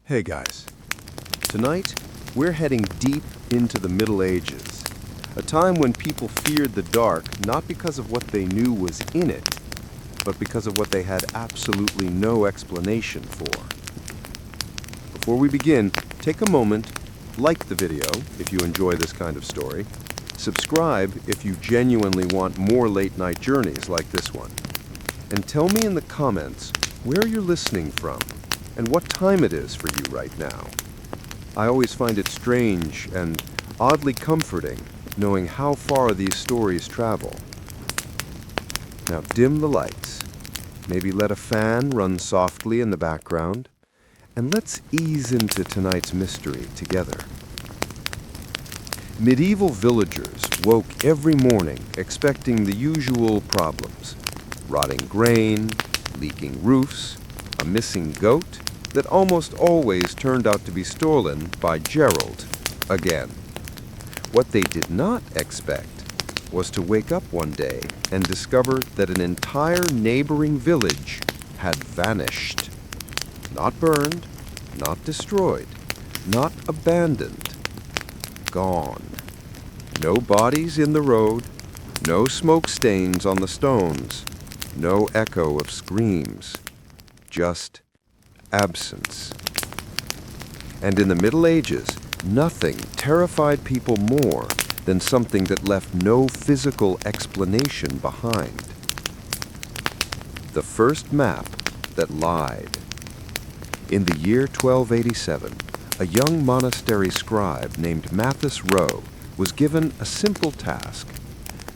Hey guys, tonight we're heading deep into the Middle Ages, a time when people feared the dark not because of what they knew was in it, but because of what they had absolutely no explanation for. Before we begin, take a moment, like the video if you enjoy this kind of story, subscribe if you genuinely want more late-night journeys like this one, and tell me in the comments where you're listening from and what time it is for you right now. I always find it strange and oddly comforting knowing how far these stories travel. Now dim the lights, maybe let a fan run softly in the background, and let's ease into tonight's mystery together. Medieval villagers woke every morning expecting the usual problems: rotting grain, leaking roofs, a missing goat that almost always turned out to be stolen by Gerald again. What they did not expect was to wake up one day and discover that an entire neighboring village had vanished. Not burned, not destroyed, not abandoned. Gone. No bodies in the road, no smoke stains on the stones, no echo of screams, just absence. And in the Middle Ages, nothing terrified people more than something that left no physical explanation behind. The first map that lied. In the year 1287, a young monastery scribe named Mathis Rowe was given a simple task: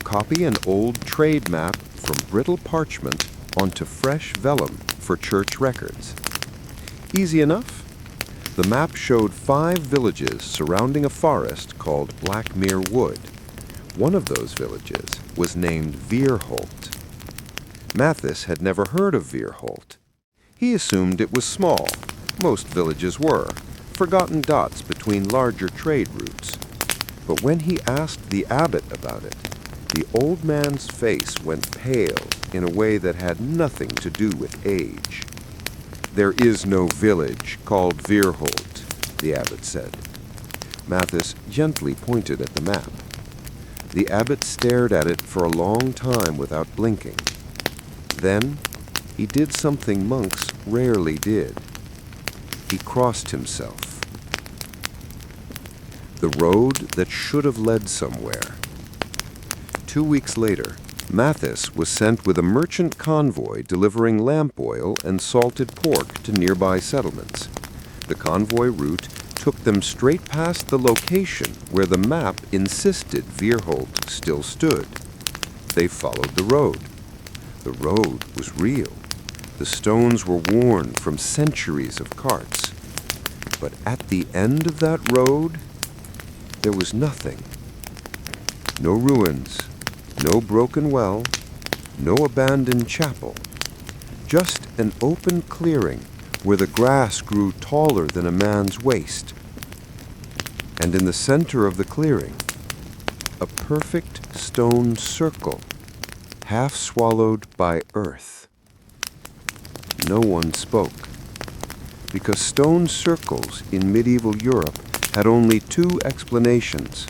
copy an old trade map from brittle parchment onto fresh vellum for church records. Easy enough? The map showed 5 villages surrounding a forest called Blackmere Wood. One of those villages was named Veerholt. Mathis had never heard of Veerholt. He assumed it was small. Most villages were, forgotten dots between larger trade routes. But when he asked the abbot about it, the old man's face went pale in a way that had nothing to do with age. "There is no village called Veerholt," the abbot said. Mathis gently pointed at the map. The abbot stared at it for a long time without blinking. Then he did something monks rarely did. He crossed himself. The road that should have led somewhere. 2 weeks later, Mathis was sent with a merchant convoy delivering lamp oil and salted pork to nearby settlements. The convoy route took them straight past the location where the map insisted Veerholt still stood. They followed the road. The road was real. The stones were worn from centuries of carts. But at the end of that road, there was nothing. No ruins. No broken well, no abandoned chapel, just an open clearing where the grass grew taller than a man's waist. And in the center of the clearing, a perfect stone circle, half swallowed by earth. No one spoke, because stone circles in medieval Europe had only 2 explanations: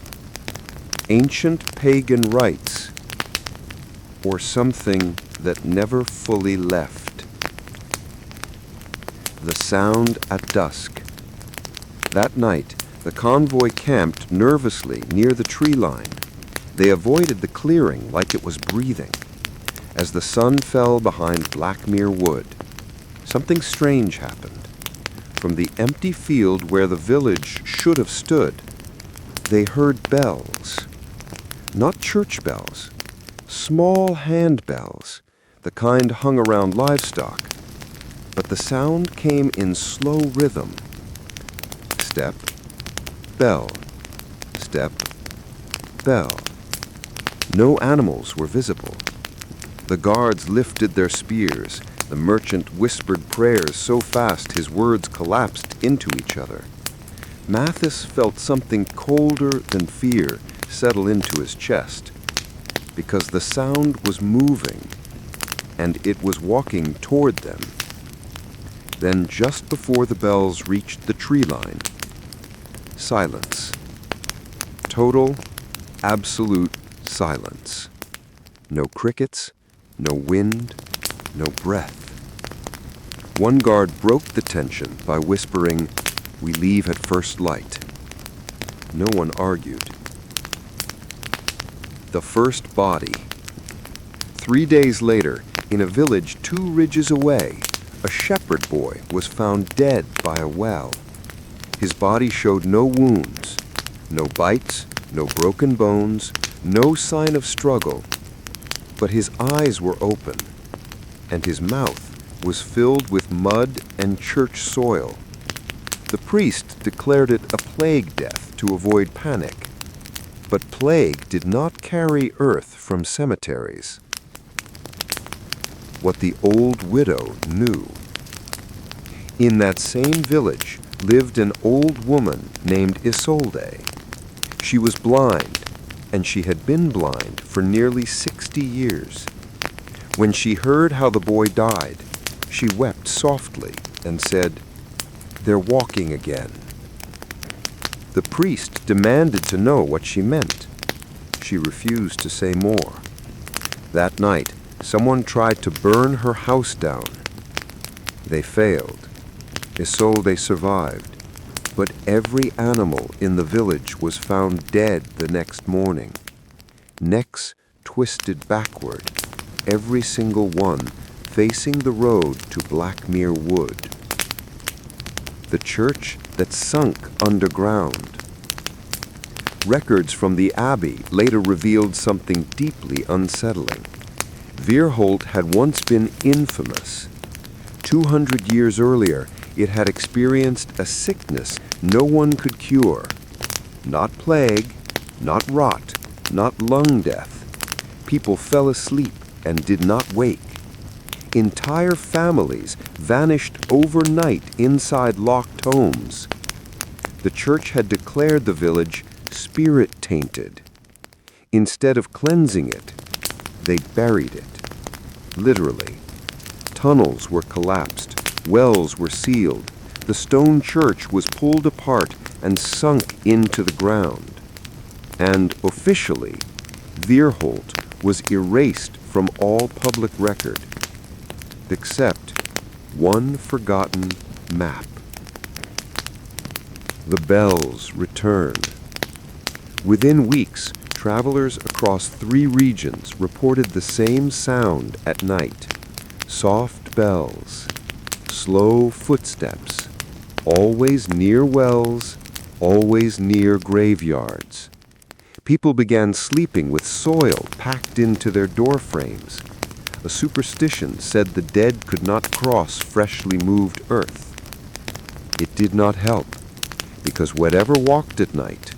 ancient pagan rites, or something that never fully left. The sound at dusk. That night, the convoy camped nervously near the tree line. They avoided the clearing like it was breathing. As the sun fell behind Blackmere Wood, something strange happened. From the empty field where the village should have stood, they heard bells. Not church bells. Small hand bells, the kind hung around livestock, but the sound came in slow rhythm. Step, bell, step, bell. No animals were visible. The guards lifted their spears. The merchant whispered prayers so fast his words collapsed into each other. Mathis felt something colder than fear settle into his chest, because the sound was moving, and it was walking toward them. Then, just before the bells reached the tree line, silence. Total, absolute silence. No crickets, no wind, no breath. One guard broke the tension by whispering, "We leave at first light." No one argued. The first body. 3 days later, in a village 2 ridges away, a shepherd boy was found dead by a well. His body showed no wounds, no bites, no broken bones, no sign of struggle. But his eyes were open, and his mouth was filled with mud and church soil. The priest declared it a plague death to avoid panic. But plague did not carry earth from cemeteries. What the old widow knew. In that same village lived an old woman named Isolde. She was blind, and she had been blind for nearly 60 years. When she heard how the boy died, she wept softly and said, "They're walking again." The priest demanded to know what she meant. She refused to say more. That night, someone tried to burn her house down. They failed. Isolde survived, but every animal in the village was found dead the next morning. Necks twisted backward, every single one facing the road to Blackmere Wood. The church that sunk underground. Records from the abbey later revealed something deeply unsettling. Weerholt had once been infamous. 200 years earlier, it had experienced a sickness no one could cure. Not plague, not rot, not lung death. People fell asleep and did not wake. Entire families vanished overnight inside locked homes. The church had declared the village spirit-tainted. Instead of cleansing it, they buried it. Literally. Tunnels were collapsed, wells were sealed, the stone church was pulled apart and sunk into the ground. And officially, Weerholt was erased from all public record, except one forgotten map. The bells returned. Within weeks, travelers across 3 regions reported the same sound at night. Soft bells, slow footsteps, always near wells, always near graveyards. People began sleeping with soil packed into their door frames. A superstition said the dead could not cross freshly moved earth. It did not help, because whatever walked at night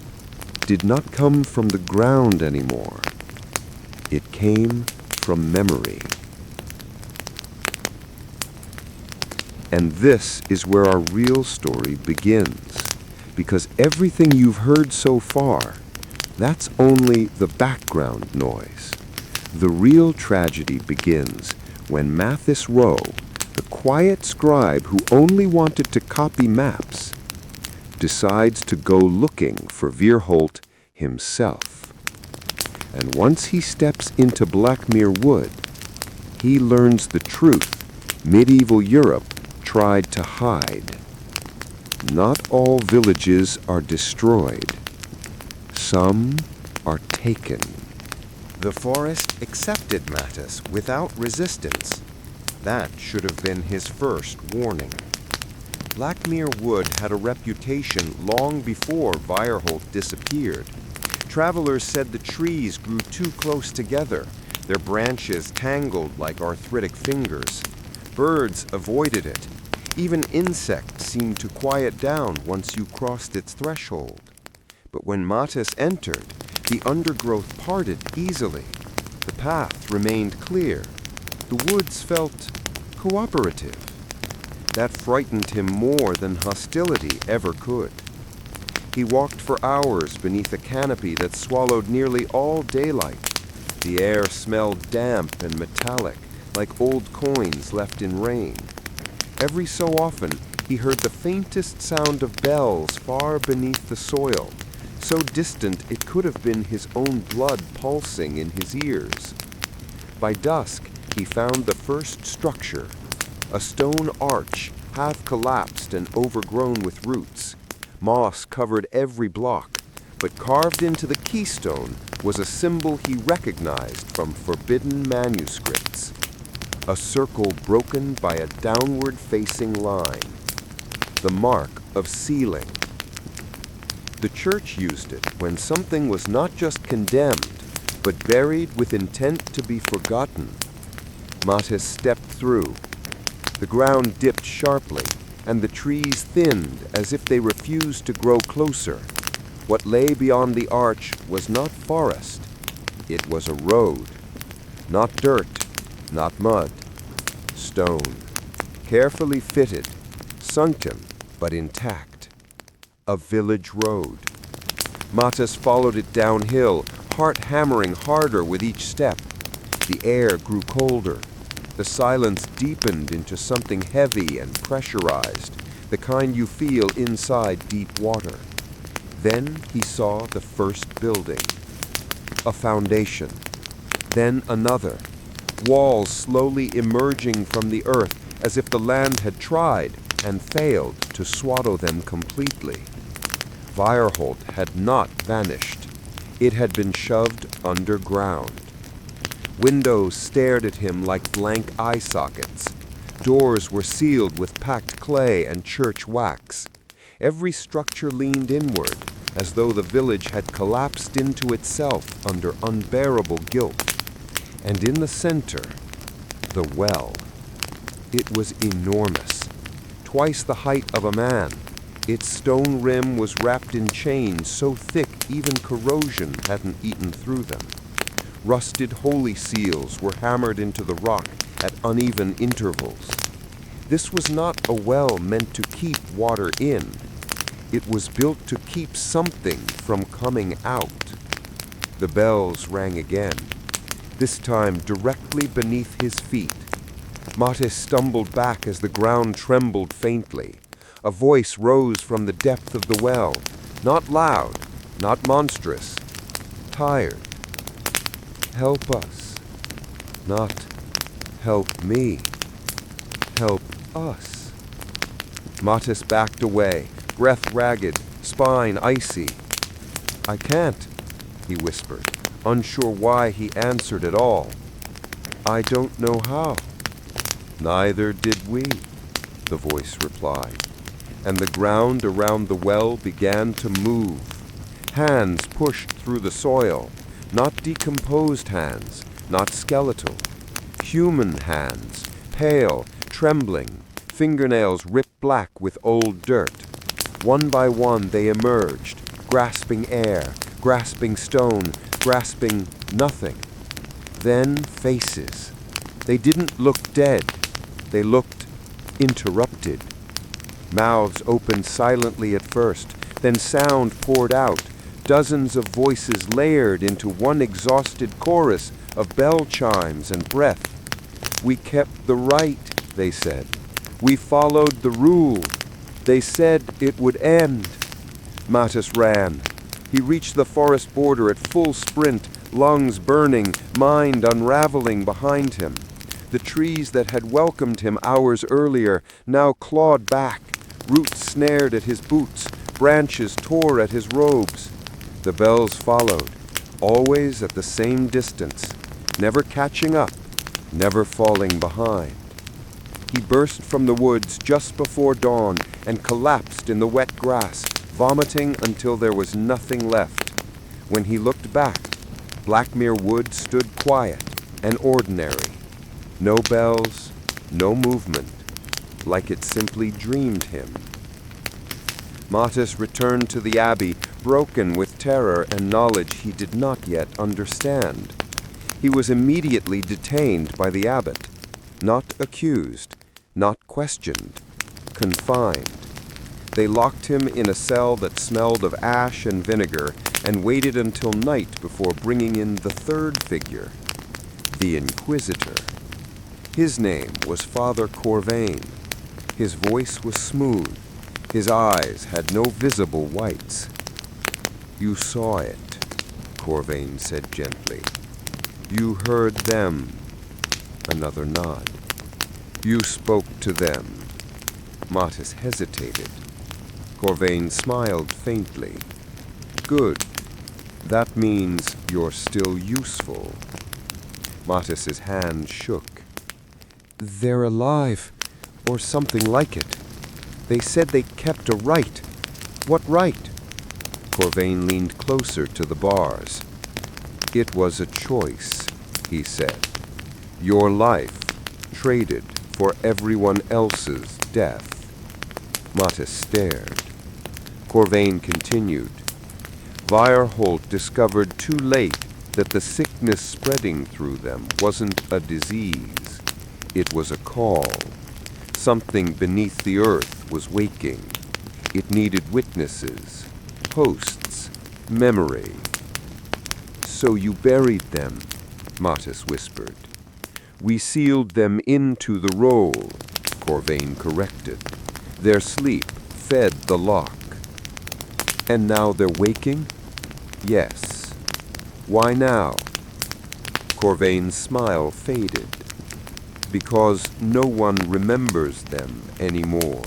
did not come from the ground anymore. It came from memory. And this is where our real story begins, because everything you've heard so far, that's only the background noise. The real tragedy begins when Mathis Rowe, the quiet scribe who only wanted to copy maps, decides to go looking for Weerholt himself. And once he steps into Blackmere Wood, he learns the truth medieval Europe tried to hide. Not all villages are destroyed. Some are taken. The forest accepted Mattis without resistance. That should have been his first warning. Blackmere Wood had a reputation long before Weerholt disappeared. Travelers said the trees grew too close together, their branches tangled like arthritic fingers. Birds avoided it. Even insects seemed to quiet down once you crossed its threshold. But when Mattis entered, the undergrowth parted easily. The path remained clear. The woods felt cooperative. That frightened him more than hostility ever could. He walked for hours beneath a canopy that swallowed nearly all daylight. The air smelled damp and metallic, like old coins left in rain. Every so often, he heard the faintest sound of bells far beneath the soil, so distant it could have been his own blood pulsing in his ears. By dusk, he found the first structure, a stone arch half collapsed and overgrown with roots. Moss covered every block, but carved into the keystone was a symbol he recognized from forbidden manuscripts. A circle broken by a downward-facing line. The mark of sealing. The church used it when something was not just condemned, but buried with intent to be forgotten. Matis stepped through. The ground dipped sharply, and the trees thinned as if they refused to grow closer. What lay beyond the arch was not forest. It was a road. Not dirt, not mud. Stone. Carefully fitted, sunken, but intact. A village road. Matis followed it downhill, heart hammering harder with each step. The air grew colder. The silence deepened into something heavy and pressurized, the kind you feel inside deep water. Then he saw the first building. A foundation. Then another. Walls slowly emerging from the earth as if the land had tried and failed to swallow them completely. Weierholt had not vanished. It had been shoved underground. Windows stared at him like blank eye sockets. Doors were sealed with packed clay and church wax. Every structure leaned inward, as though the village had collapsed into itself under unbearable guilt. And in the center, the well. It was enormous, twice the height of a man. Its stone rim was wrapped in chains so thick even corrosion hadn't eaten through them. Rusted holy seals were hammered into the rock at uneven intervals. This was not a well meant to keep water in. It was built to keep something from coming out. The bells rang again, this time directly beneath his feet. Matis stumbled back as the ground trembled faintly. A voice rose from the depth of the well, not loud, not monstrous, tired. Help us. Not help me. Help us. Matis backed away, breath ragged, spine icy. I can't, he whispered, unsure why he answered at all. I don't know how. Neither did we, the voice replied, and the ground around the well began to move. Hands pushed through the soil, not decomposed hands, not skeletal. Human hands, pale, trembling, fingernails ripped black with old dirt. One by one they emerged, grasping air, grasping stone, grasping nothing. Then faces. They didn't look dead. They looked interrupted. Mouths opened silently at first, then sound poured out, dozens of voices layered into one exhausted chorus of bell chimes and breath. We kept the right, they said. We followed the rule. They said it would end. Matis ran. He reached the forest border at full sprint, lungs burning, mind unraveling behind him. The trees that had welcomed him hours earlier now clawed back. Roots snared at his boots, branches tore at his robes. The bells followed, always at the same distance, never catching up, never falling behind. He burst from the woods just before dawn and collapsed in the wet grass, vomiting until there was nothing left. When he looked back, Blackmere Wood stood quiet and ordinary. No bells, no movement, like it simply dreamed him. Matis returned to the abbey, broken with terror and knowledge he did not yet understand. He was immediately detained by the abbot, not accused, not questioned, confined. They locked him in a cell that smelled of ash and vinegar and waited until night before bringing in the third figure, the Inquisitor. His name was Father Corvain. His voice was smooth. His eyes had no visible whites. "You saw it," Corvain said gently. "You heard them." Another nod. "You spoke to them." Mattis hesitated. Corvain smiled faintly. "Good. That means you're still useful." Mattis's hand shook. "They're alive, or something like it. They said they kept a right. What right?" Corvain leaned closer to the bars. "It was a choice," he said. "Your life traded for everyone else's death." Mattis stared. Corvain continued. "Virholt discovered too late that the sickness spreading through them wasn't a disease. It was a call. Something beneath the earth was waking. It needed witnesses, hosts, memory." "So you buried them," Mattis whispered. "We sealed them into the roll," Corvain corrected. "Their sleep fed the lock." "And now they're waking?" "Yes." "Why now?" Corvain's smile faded. "Because no one remembers them anymore,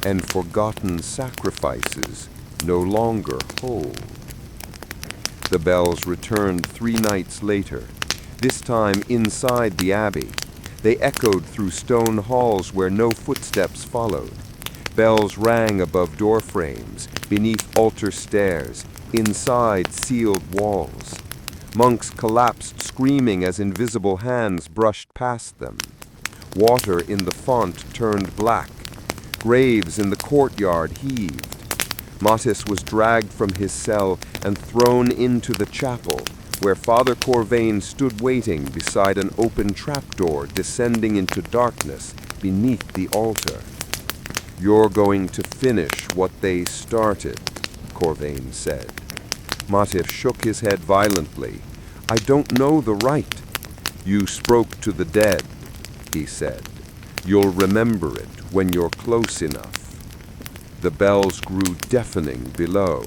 and forgotten sacrifices no longer hold." The bells returned 3 nights later, this time inside the abbey. They echoed through stone halls where no footsteps followed. Bells rang above door frames, beneath altar stairs, inside sealed walls. Monks collapsed screaming as invisible hands brushed past them. Water in the font turned black. Graves in the courtyard heaved. Mattis was dragged from his cell and thrown into the chapel, where Father Corvain stood waiting beside an open trapdoor descending into darkness beneath the altar. "You're going to finish what they started," Corvain said. Mattis shook his head violently. "I don't know the right." "You spoke to the dead," he said. "You'll remember it when you're close enough." The bells grew deafening below.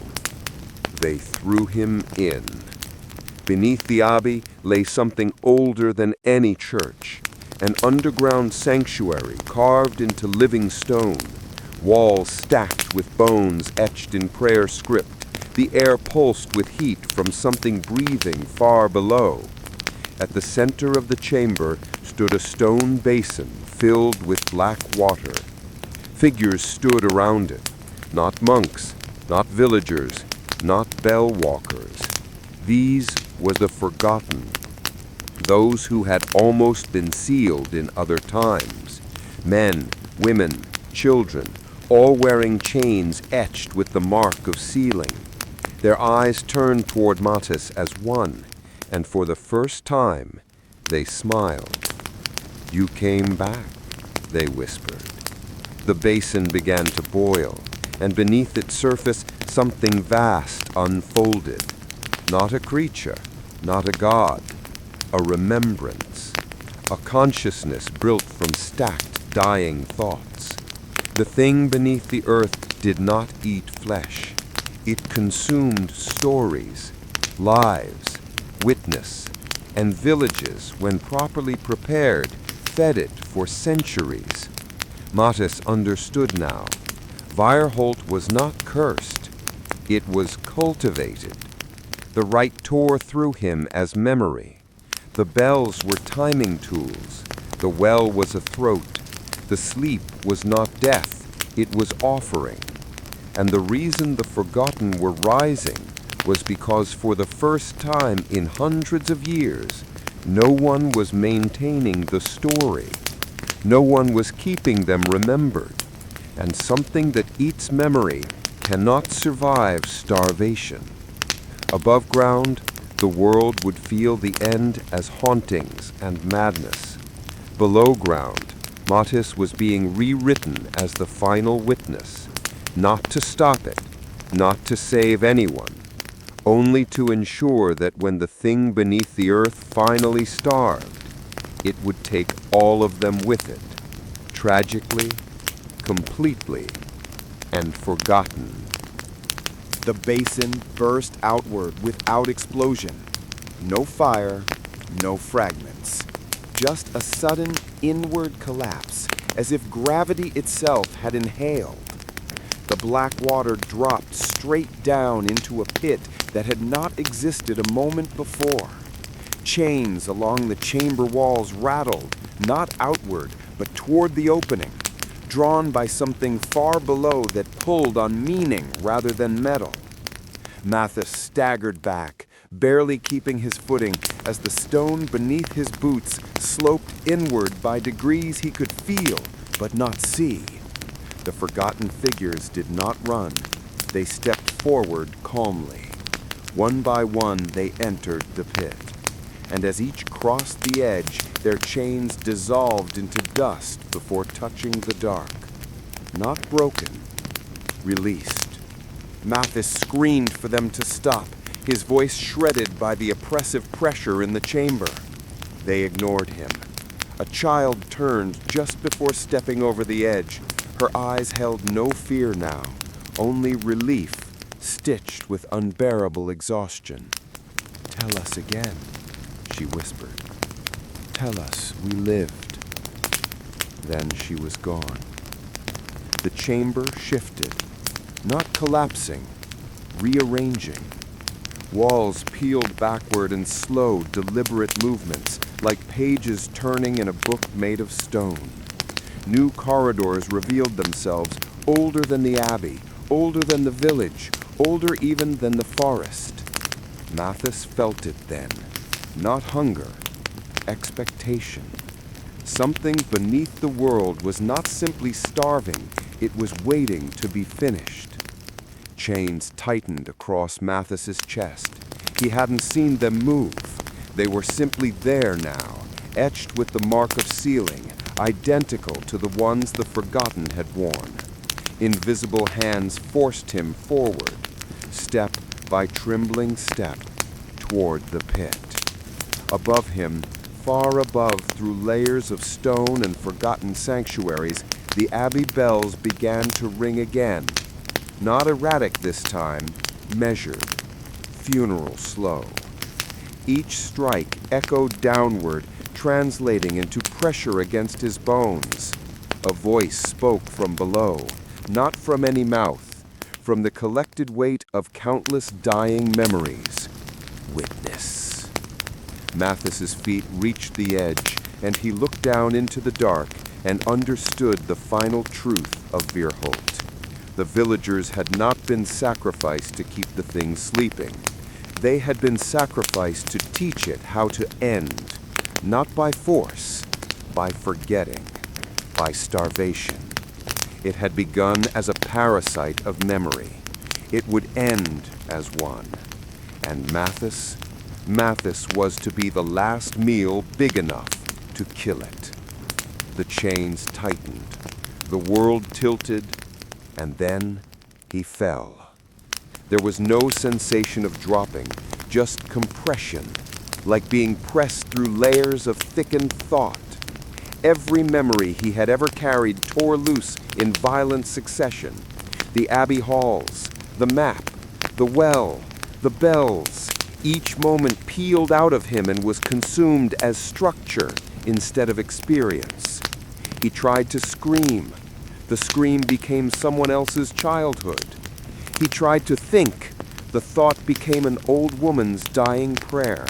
They threw him in. Beneath the abbey lay something older than any church, an underground sanctuary carved into living stone, walls stacked with bones etched in prayer script. The air pulsed with heat from something breathing far below. At the center of the chamber stood a stone basin filled with black water. Figures stood around it, not monks, not villagers, not bell walkers. These were the forgotten, those who had almost been sealed in other times. Men, women, children, all wearing chains etched with the mark of sealing. Their eyes turned toward Mattis as one, and for the first time they smiled. "You came back," they whispered. The basin began to boil, and beneath its surface something vast unfolded. Not a creature, not a god, a remembrance, a consciousness built from stacked, dying thoughts. The thing beneath the earth did not eat flesh. It consumed stories, lives, witness, and villages when properly prepared, fed it for centuries. Mattis understood now. Virholt was not cursed. It was cultivated. The rite tore through him as memory. The bells were timing tools. The well was a throat. The sleep was not death. It was offering. And the reason the forgotten were rising was because for the first time in hundreds of years, no one was maintaining the story. No one was keeping them remembered. And something that eats memory cannot survive starvation. Above ground, the world would feel the end as hauntings and madness. Below ground, Mattis was being rewritten as the final witness, not to stop it, not to save anyone, only to ensure that when the thing beneath the earth finally starved, it would take all of them with it, tragically completely and forgotten. The basin burst outward without explosion. No fire, no fragments. Just a sudden inward collapse, as if gravity itself had inhaled. The black water dropped straight down into a pit that had not existed a moment before. Chains along the chamber walls rattled, not outward, but toward the opening, drawn by something far below that pulled on meaning rather than metal. Mathis staggered back, barely keeping his footing as the stone beneath his boots sloped inward by degrees he could feel but not see. The forgotten figures did not run. They stepped forward calmly. One by one they entered the pit, and as each crossed the edge, their chains dissolved into dust before touching the dark. Not broken, released. Mathis screamed for them to stop, his voice shredded by the oppressive pressure in the chamber. They ignored him. A child turned just before stepping over the edge. Her eyes held no fear now, only relief, stitched with unbearable exhaustion. "Tell us again," she whispered. "Tell us we lived." Then she was gone. The chamber shifted, not collapsing, rearranging. Walls peeled backward in slow, deliberate movements, like pages turning in a book made of stone. New corridors revealed themselves, older than the abbey, older than the village, older even than the forest. Mathis felt it then. Not hunger, expectation. Something beneath the world was not simply starving, it was waiting to be finished. Chains tightened across Mathis's chest. He hadn't seen them move. They were simply there now, etched with the mark of sealing, identical to the ones the forgotten had worn. Invisible hands forced him forward, step by trembling step, toward the pit. Above him, far above through layers of stone and forgotten sanctuaries, the abbey bells began to ring again. Not erratic this time, measured, funeral slow. Each strike echoed downward, translating into pressure against his bones. A voice spoke from below, not from any mouth, from the collected weight of countless dying memories. Witness. Mathis's feet reached the edge, and he looked down into the dark and understood the final truth of Virholt. The villagers had not been sacrificed to keep the thing sleeping. They had been sacrificed to teach it how to end, not by force, by forgetting, by starvation. It had begun as a parasite of memory. It would end as one. And Mathis was to be the last meal big enough to kill it. The chains tightened. The world tilted, and then he fell. There was no sensation of dropping, just compression, like being pressed through layers of thickened thought. Every memory he had ever carried tore loose in violent succession. The abbey halls, the map, the well, the bells. Each moment peeled out of him and was consumed as structure instead of experience. He tried to scream. The scream became someone else's childhood. He tried to think. The thought became an old woman's dying prayer.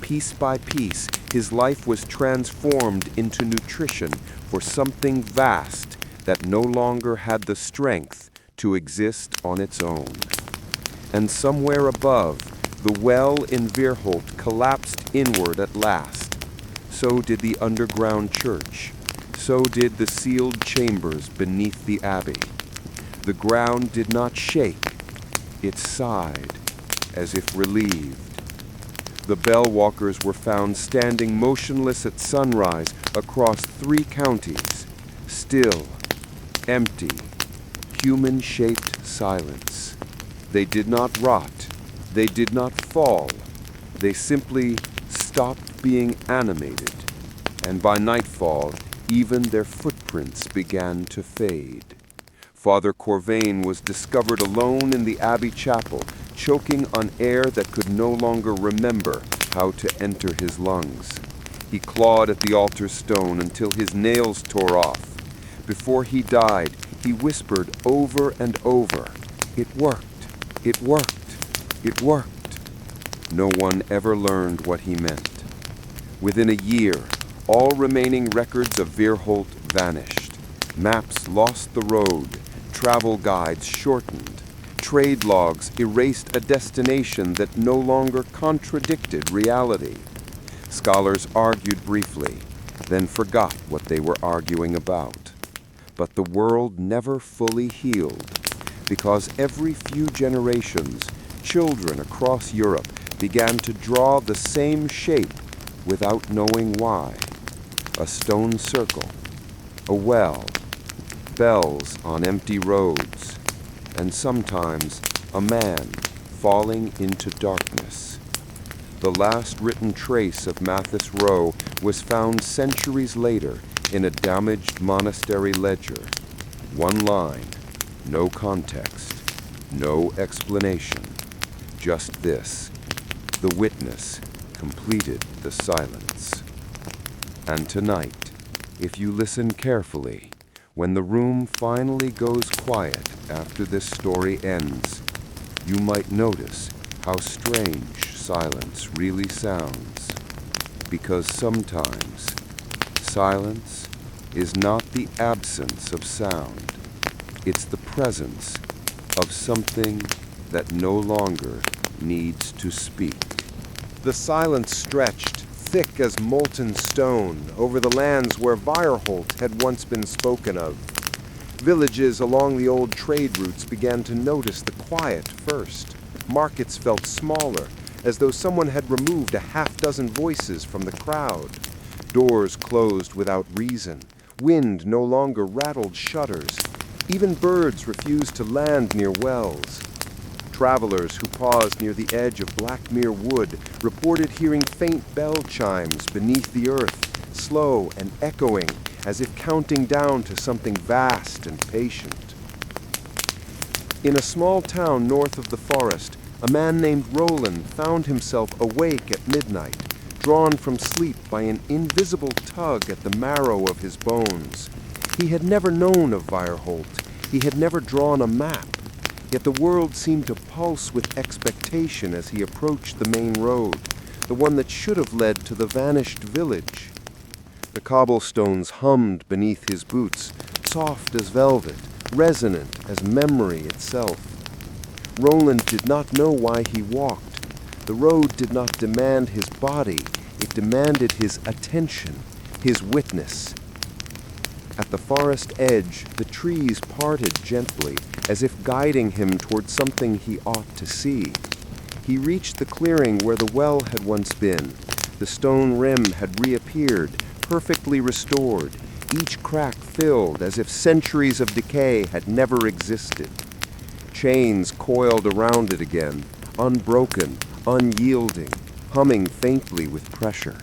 Piece by piece, his life was transformed into nutrition for something vast that no longer had the strength to exist on its own. And somewhere above, the well in Virholt collapsed inward at last. So did the underground church. So did the sealed chambers beneath the abbey. The ground did not shake. It sighed, as if relieved. The bell walkers were found standing motionless at sunrise across 3 counties, still, empty, human-shaped silence. They did not rot. They did not fall. They simply stopped being animated, and by nightfall, even their footprints footprints began to fade. Father Corvain was discovered alone in the abbey chapel, choking on air that could no longer remember how to enter his lungs. He clawed at the altar stone until his nails tore off. Before he died, he whispered over and over, "It worked, it worked, it worked." No one ever learned what he meant. Within a year, all remaining records of Weerholt vanished. Maps lost the road, travel guides shortened, trade logs erased a destination that no longer contradicted reality. Scholars argued briefly, then forgot what they were arguing about. But the world never fully healed, because every few generations, children across Europe began to draw the same shape without knowing why. A stone circle, a well, bells on empty roads, and sometimes a man falling into darkness. The last written trace of Mathis Row was found centuries later in a damaged monastery ledger. One line, no context, no explanation, just this: the witness completed the silence. And tonight, if you listen carefully, when the room finally goes quiet after this story ends, you might notice how strange silence really sounds. Because sometimes, silence is not the absence of sound. It's the presence of something that no longer needs to speak. The silence stretched, thick as molten stone, over the lands where Weerholt had once been spoken of. Villages along the old trade routes began to notice the quiet first. Markets felt smaller, as though someone had removed a half-dozen voices from the crowd. Doors closed without reason. Wind no longer rattled shutters. Even birds refused to land near wells. Travelers who paused near the edge of Blackmere Wood reported hearing faint bell chimes beneath the earth, slow and echoing, as if counting down to something vast and patient. In a small town north of the forest, a man named Roland found himself awake at midnight, drawn from sleep by an invisible tug at the marrow of his bones. He had never known of Weerholt. He had never drawn a map. Yet the world seemed to pulse with expectation as he approached the main road, the one that should have led to the vanished village. The cobblestones hummed beneath his boots, soft as velvet, resonant as memory itself. Roland did not know why he walked. The road did not demand his body, it demanded his attention, his witness. At the forest edge, the trees parted gently, as if guiding him toward something he ought to see. He reached the clearing where the well had once been. The stone rim had reappeared, perfectly restored, each crack filled as if centuries of decay had never existed. Chains coiled around it again, unbroken, unyielding, humming faintly with pressure.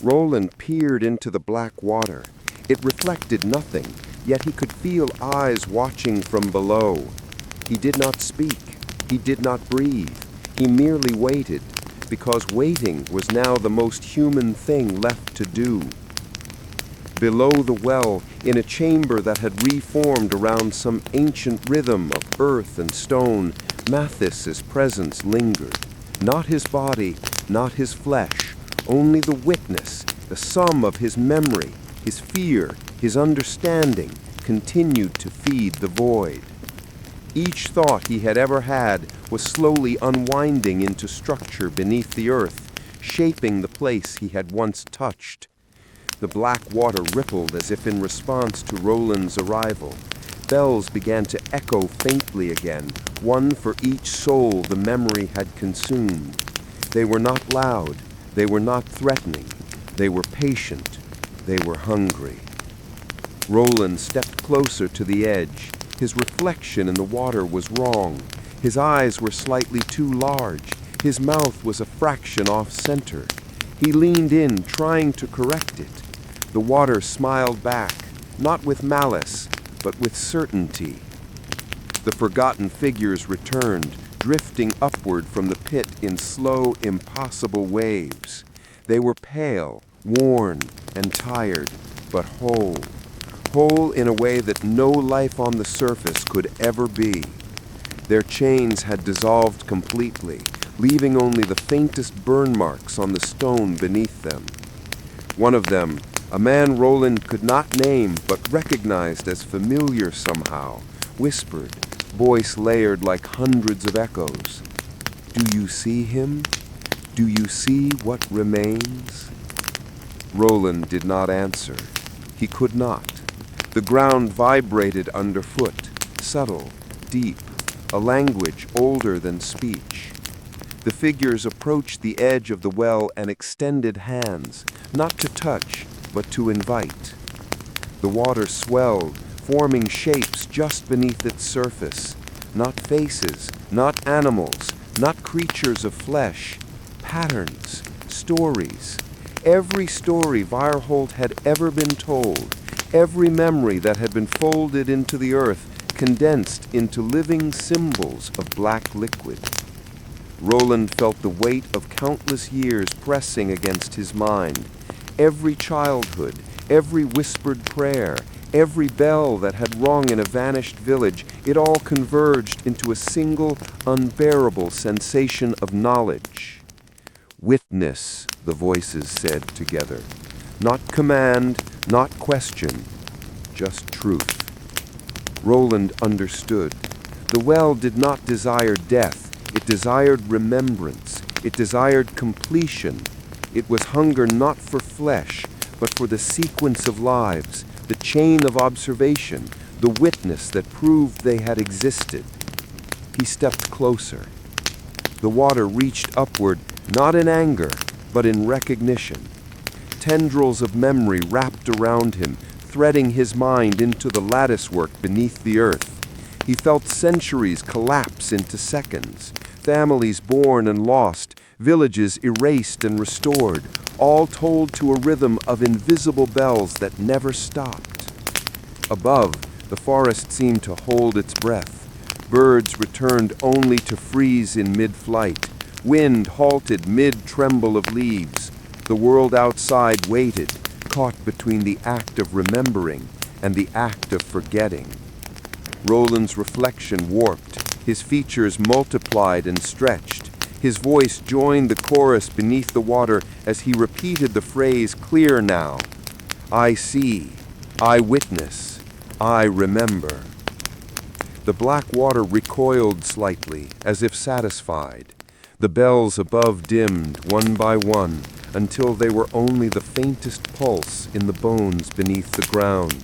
Roland peered into the black water. It reflected nothing, yet he could feel eyes watching from below. He did not speak. He did not breathe. He merely waited, because waiting was now the most human thing left to do. Below the well, in a chamber that had reformed around some ancient rhythm of earth and stone, Mathis's presence lingered. Not his body, not his flesh, only the witness, the sum of his memory, his fear, his understanding, continued to feed the void. Each thought he had ever had was slowly unwinding into structure beneath the earth, shaping the place he had once touched. The black water rippled as if in response to Roland's arrival. Bells began to echo faintly again, one for each soul the memory had consumed. They were not loud, they were not threatening, they were patient, they were hungry. Roland stepped closer to the edge. His reflection in the water was wrong. His eyes were slightly too large. His mouth was a fraction off-center. He leaned in, trying to correct it. The water smiled back, not with malice, but with certainty. The forgotten figures returned, drifting upward from the pit in slow, impossible waves. They were pale, worn, and tired, but whole. Whole in a way that no life on the surface could ever be. Their chains had dissolved completely, leaving only the faintest burn marks on the stone beneath them. One of them, a man Roland could not name but recognized as familiar somehow, whispered, voice layered like hundreds of echoes. "Do you see him? Do you see what remains?" Roland did not answer. He could not. The ground vibrated underfoot, subtle, deep, a language older than speech. The figures approached the edge of the well and extended hands, not to touch, but to invite. The water swelled, forming shapes just beneath its surface. Not faces, not animals, not creatures of flesh. Patterns, stories. Every story Wirholt had ever been told, every memory that had been folded into the earth, condensed into living symbols of black liquid. Roland felt the weight of countless years pressing against his mind. Every childhood, every whispered prayer, every bell that had rung in a vanished village, it all converged into a single, unbearable sensation of knowledge. "Witness," the voices said together. Not command, not question, just truth. Roland understood. The well did not desire death. It desired remembrance. It desired completion. It was hunger not for flesh, but for the sequence of lives, the chain of observation, the witness that proved they had existed. He stepped closer. The water reached upward, not in anger, but in recognition. Tendrils of memory wrapped around him, threading his mind into the latticework beneath the earth. He felt centuries collapse into seconds, families born and lost, villages erased and restored, all told to a rhythm of invisible bells that never stopped. Above, the forest seemed to hold its breath. Birds returned only to freeze in mid-flight. Wind halted mid-tremble of leaves. The world outside waited, caught between the act of remembering and the act of forgetting. Roland's reflection warped. His features multiplied and stretched. His voice joined the chorus beneath the water as he repeated the phrase clear now. "I see. I witness. I remember." The black water recoiled slightly, as if satisfied. The bells above dimmed, one by one, until they were only the faintest pulse in the bones beneath the ground.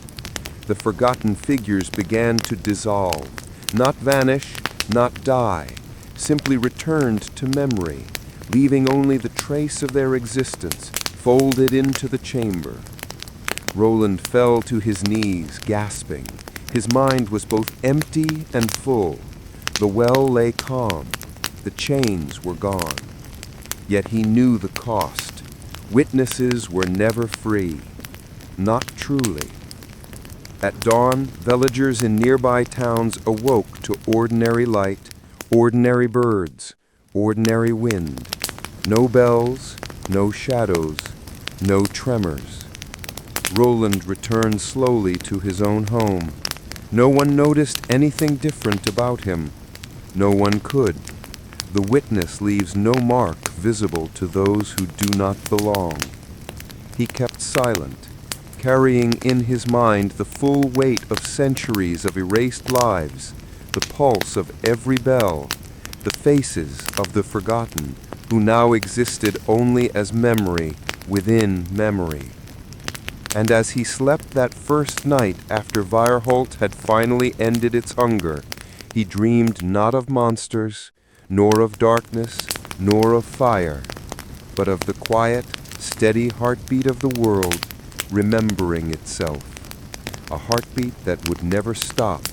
The forgotten figures began to dissolve, not vanish, not die, simply returned to memory, leaving only the trace of their existence folded into the chamber. Roland fell to his knees, gasping. His mind was both empty and full. The well lay calm. The chains were gone. Yet he knew the cost. Witnesses were never free. Not truly. At dawn, villagers in nearby towns awoke to ordinary light, ordinary birds, ordinary wind. No bells, no shadows, no tremors. Roland returned slowly to his own home. No one noticed anything different about him. No one could. The witness leaves no mark visible to those who do not belong. He kept silent, carrying in his mind the full weight of centuries of erased lives, the pulse of every bell, the faces of the forgotten, who now existed only as memory within memory. And as he slept that first night after Wirholt had finally ended its hunger, he dreamed not of monsters, nor of darkness, nor of fire, but of the quiet, steady heartbeat of the world remembering itself, a heartbeat that would never stop,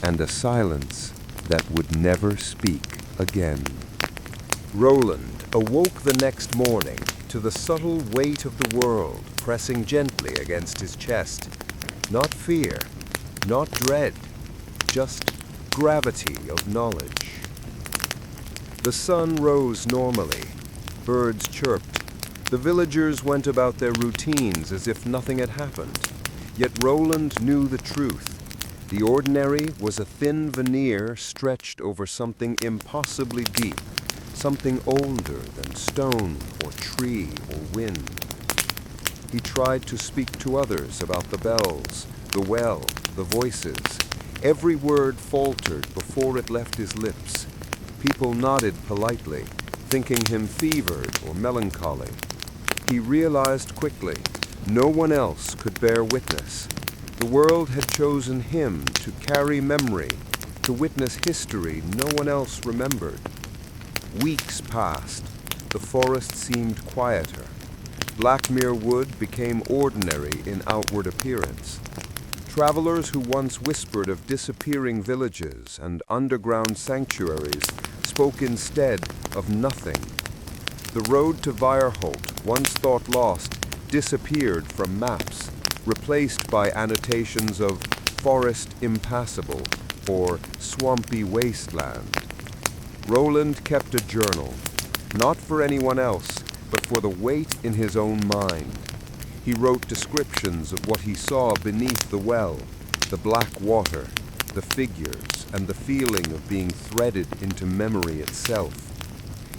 and a silence that would never speak again. Roland awoke the next morning to the subtle weight of the world pressing gently against his chest. Not fear, not dread, just gravity of knowledge. The sun rose normally. Birds chirped. The villagers went about their routines as if nothing had happened. Yet Roland knew the truth. The ordinary was a thin veneer stretched over something impossibly deep, something older than stone or tree or wind. He tried to speak to others about the bells, the well, the voices. Every word faltered before it left his lips. People nodded politely, thinking him fevered or melancholy. He realized quickly, no one else could bear witness. The world had chosen him to carry memory, to witness history no one else remembered. Weeks passed. The forest seemed quieter. Blackmere Wood became ordinary in outward appearance. Travelers who once whispered of disappearing villages and underground sanctuaries spoke instead of nothing. The road to Vireholt, once thought lost, disappeared from maps, replaced by annotations of forest impassable or swampy wasteland. Roland kept a journal, not for anyone else, but for the weight in his own mind. He wrote descriptions of what he saw beneath the well, the black water, the figures, and the feeling of being threaded into memory itself.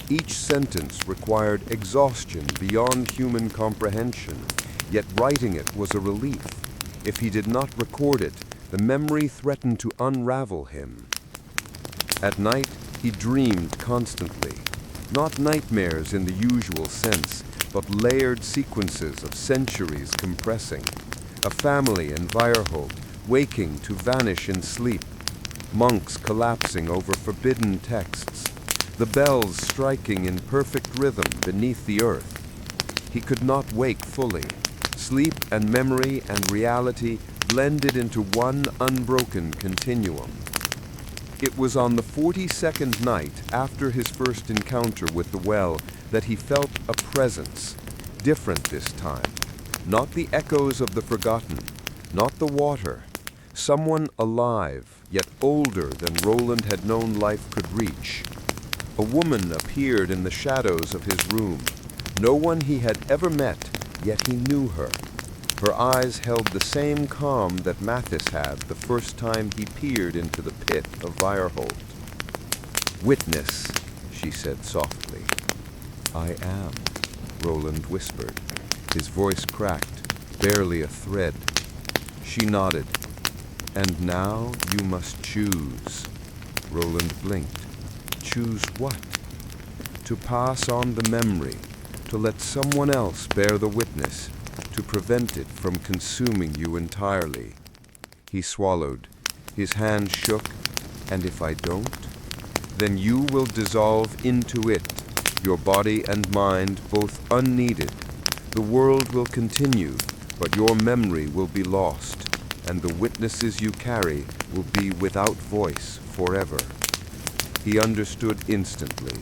Each sentence required exhaustion beyond human comprehension, yet writing it was a relief. If he did not record it, the memory threatened to unravel him. At night, he dreamed constantly. Not nightmares in the usual sense, but layered sequences of centuries compressing. A family in Vireholt, waking to vanish in sleep. Monks collapsing over forbidden texts. The bells striking in perfect rhythm beneath the earth. He could not wake fully. Sleep and memory and reality blended into one unbroken continuum. It was on the 42nd night after his first encounter with the well that he felt a presence, different this time. Not the echoes of the forgotten, not the water. Someone alive, yet older than Roland had known life could reach. A woman appeared in the shadows of his room. No one he had ever met, yet he knew her. Her eyes held the same calm that Mathis had the first time he peered into the pit of Vireholt. "Witness," she said softly. "I am," Roland whispered. His voice cracked, barely a thread. She nodded. "And now you must choose." Roland blinked. "Choose what?" "To pass on the memory, to let someone else bear the witness, to prevent it from consuming you entirely." He swallowed. His hand shook. "And if I don't? Then you will dissolve into it, your body and mind both unneeded. The world will continue, but your memory will be lost, and the witnesses you carry will be without voice forever." He understood instantly.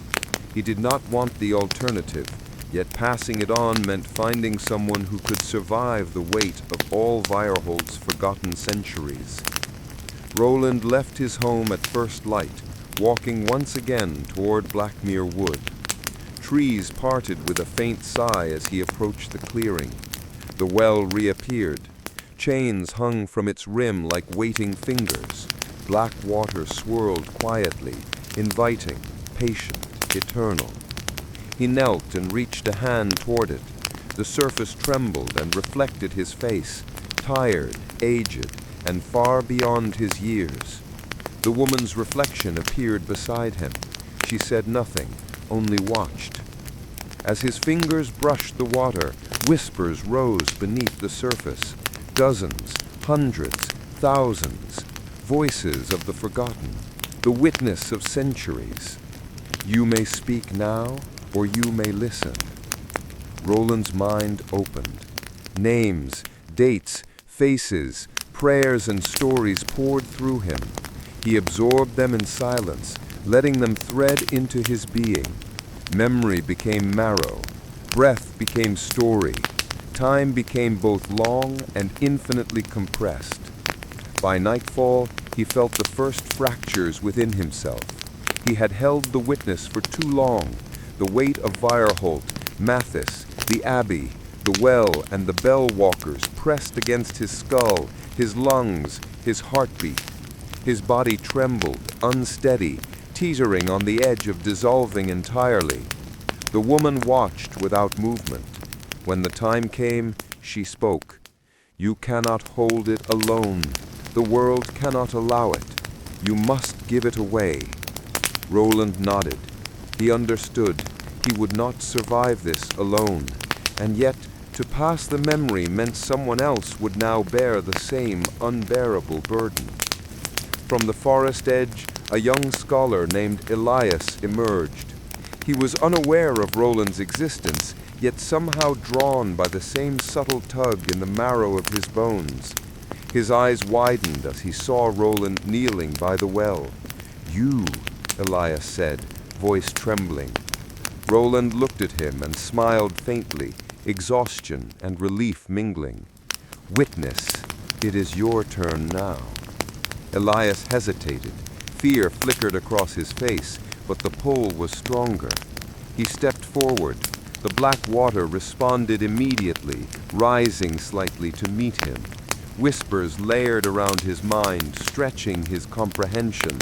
He did not want the alternative, yet passing it on meant finding someone who could survive the weight of all Vireholt's forgotten centuries. Roland left his home at first light, walking once again toward Blackmere Wood. Trees parted with a faint sigh as he approached the clearing. The well reappeared. Chains hung from its rim like waiting fingers. Black water swirled quietly, inviting, patient, eternal. He knelt and reached a hand toward it. The surface trembled and reflected his face, tired, aged, and far beyond his years. The woman's reflection appeared beside him. She said nothing, only watched. As his fingers brushed the water, whispers rose beneath the surface. Dozens, hundreds, thousands. Voices of the forgotten, the witness of centuries. "You may speak now, or you may listen." Roland's mind opened. Names, dates, faces, prayers, and stories poured through him. He absorbed them in silence, letting them thread into his being. Memory became marrow. Breath became story. time became both long and infinitely compressed. By nightfall, he felt the first fractures within himself. He had held the witness for too long. The weight of Weyrholt, Mathis, the Abbey, the well, and the bell walkers pressed against his skull, his lungs, his heartbeat. His body trembled, unsteady, teetering on the edge of dissolving entirely. The woman watched without movement. When the time came, she spoke. "You cannot hold it alone. The world cannot allow it. You must give it away." Roland nodded. He understood. He would not survive this alone. And yet, to pass the memory meant someone else would now bear the same unbearable burden. From the forest edge, a young scholar named Elias emerged. He was unaware of Roland's existence, yet somehow drawn by the same subtle tug in the marrow of his bones. His eyes widened as he saw Roland kneeling by the well. "You," Elias said, voice trembling. Roland looked at him and smiled faintly, exhaustion and relief mingling. "Witness, it is your turn now." Elias hesitated. Fear flickered across his face, but the pull was stronger. He stepped forward. The black water responded immediately, rising slightly to meet him. Whispers layered around his mind, stretching his comprehension.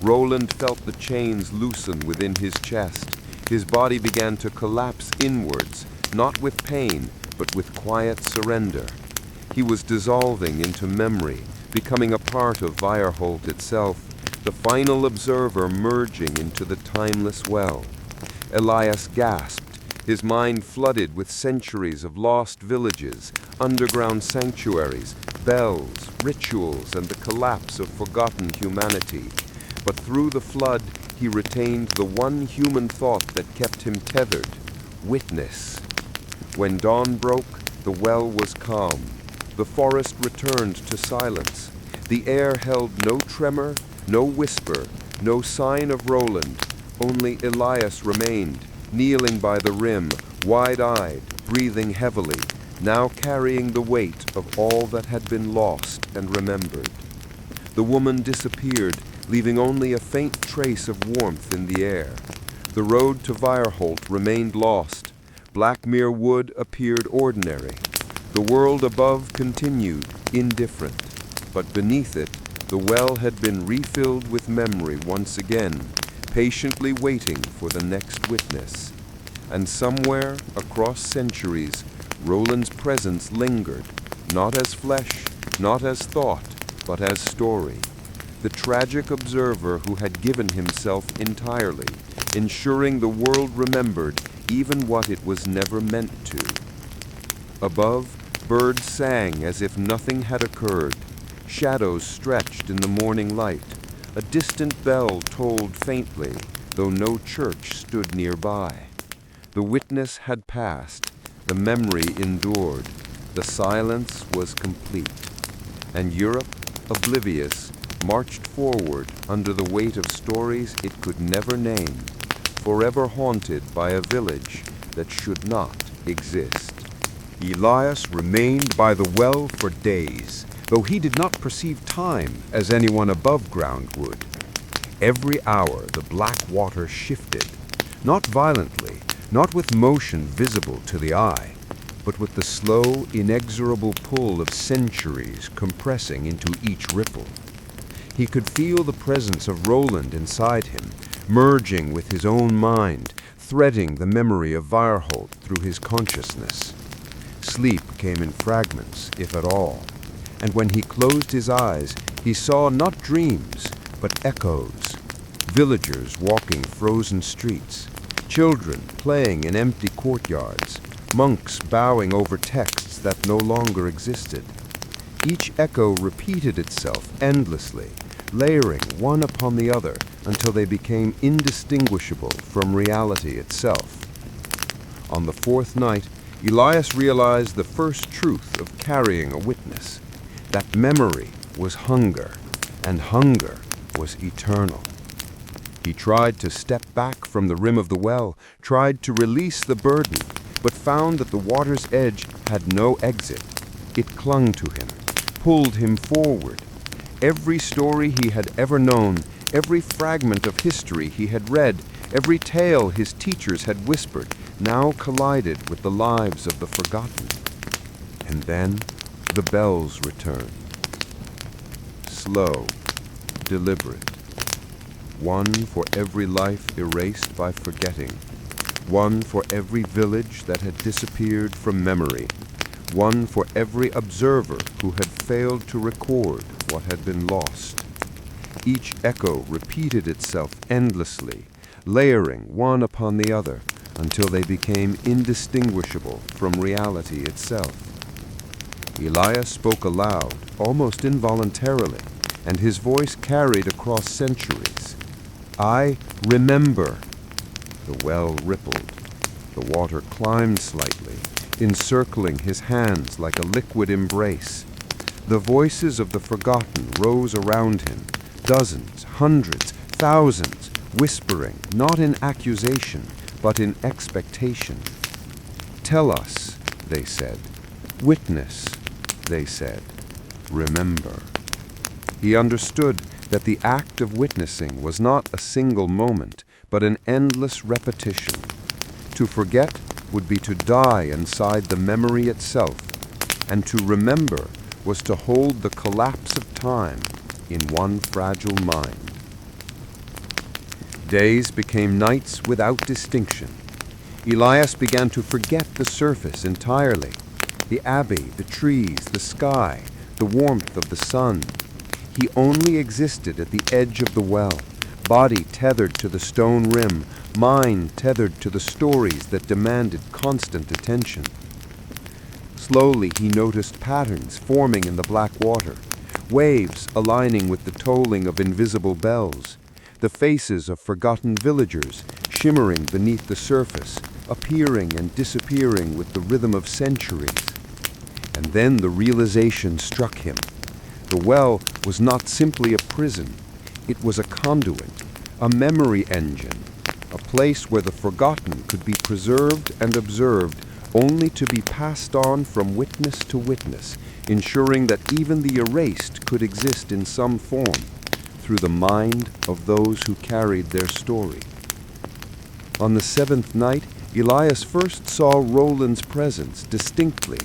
Roland felt the chains loosen within his chest. His body began to collapse inwards, not with pain, but with quiet surrender. He was dissolving into memory, becoming a part of Weyrholt itself, the final observer merging into the timeless well. Elias gasped, his mind flooded with centuries of lost villages, underground sanctuaries, bells, rituals, and the collapse of forgotten humanity. But through the flood, he retained the one human thought that kept him tethered: witness. When dawn broke, the well was calm. The forest returned to silence. The air held no tremor, no whisper, no sign of Roland. Only Elias remained, kneeling by the rim, wide-eyed, breathing heavily, now carrying the weight of all that had been lost and remembered. The woman disappeared, leaving only a faint trace of warmth in the air. The road to Weyrholt remained lost. Blackmere Wood appeared ordinary. The world above continued, indifferent. But beneath it, the well had been refilled with memory once again, patiently waiting for the next witness. And somewhere, across centuries, Roland's presence lingered, not as flesh, not as thought, but as story. The tragic observer who had given himself entirely, ensuring the world remembered even what it was never meant to. Above, birds sang as if nothing had occurred. Shadows stretched in the morning light. A distant bell tolled faintly, though no church stood nearby. The witness had passed. The memory endured. The silence was complete. And Europe, oblivious, marched forward under the weight of stories it could never name, forever haunted by a village that should not exist. Elias remained by the well for days, though he did not perceive time as anyone above ground would. Every hour the black water shifted, not violently, not with motion visible to the eye, but with the slow, inexorable pull of centuries compressing into each ripple. He could feel the presence of Roland inside him, merging with his own mind, threading the memory of Weyrholt through his consciousness. Sleep came in fragments, if at all, and when he closed his eyes, he saw not dreams, but echoes. Villagers walking frozen streets, children playing in empty courtyards, monks bowing over texts that no longer existed. Each echo repeated itself endlessly, layering one upon the other until they became indistinguishable from reality itself. On the fourth night, Elias realized the first truth of carrying a witness, that memory was hunger, and hunger was eternal. He tried to step back from the rim of the well, tried to release the burden, but found that the water's edge had no exit. It clung to him, pulled him forward. Every story he had ever known, every fragment of history he had read, every tale his teachers had whispered, now collided with the lives of the forgotten. And then the bells returned. Slow, deliberate. One for every life erased by forgetting. One for every village that had disappeared from memory. One for every observer who had failed to record what had been lost. Each echo repeated itself endlessly, layering one upon the other until they became indistinguishable from reality itself. Elias spoke aloud, almost involuntarily, and his voice carried across centuries. I remember. The well rippled. The water climbed slightly, encircling his hands like a liquid embrace. The voices of the forgotten rose around him, dozens, hundreds, thousands, whispering, not in accusation, but in expectation. Tell us, they said. Witness, they said. Remember. He understood that the act of witnessing was not a single moment, but an endless repetition. To forget would be to die inside the memory itself, and to remember was to hold the collapse of time in one fragile mind. Days became nights without distinction. Elias began to forget the surface entirely, the abbey, the trees, the sky, the warmth of the sun. He only existed at the edge of the well, body tethered to the stone rim, mind tethered to the stories that demanded constant attention. Slowly he noticed patterns forming in the black water, waves aligning with the tolling of invisible bells, the faces of forgotten villagers shimmering beneath the surface, appearing and disappearing with the rhythm of centuries. And then the realization struck him. The well was not simply a prison. It was a conduit, a memory engine, a place where the forgotten could be preserved and observed, only to be passed on from witness to witness, ensuring that even the erased could exist in some form, through the mind of those who carried their story. On the seventh night, Elias first saw Roland's presence distinctly,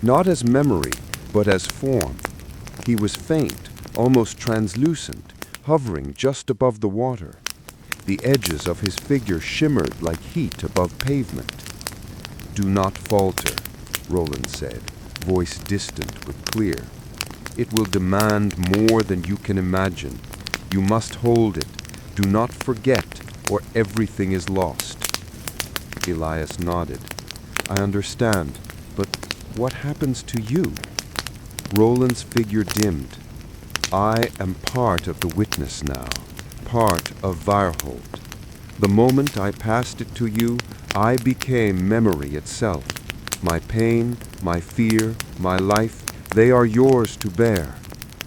not as memory, but as form. He was faint, almost translucent, hovering just above the water. The edges of his figure shimmered like heat above pavement. Do not falter, Roland said, voice distant but clear. It will demand more than you can imagine. You must hold it. Do not forget, or everything is lost. Elias nodded. I understand, but what happens to you? Roland's figure dimmed. I am part of the witness now, part of Virhold. The moment I passed it to you, I became memory itself. My pain, my fear, my life, they are yours to bear.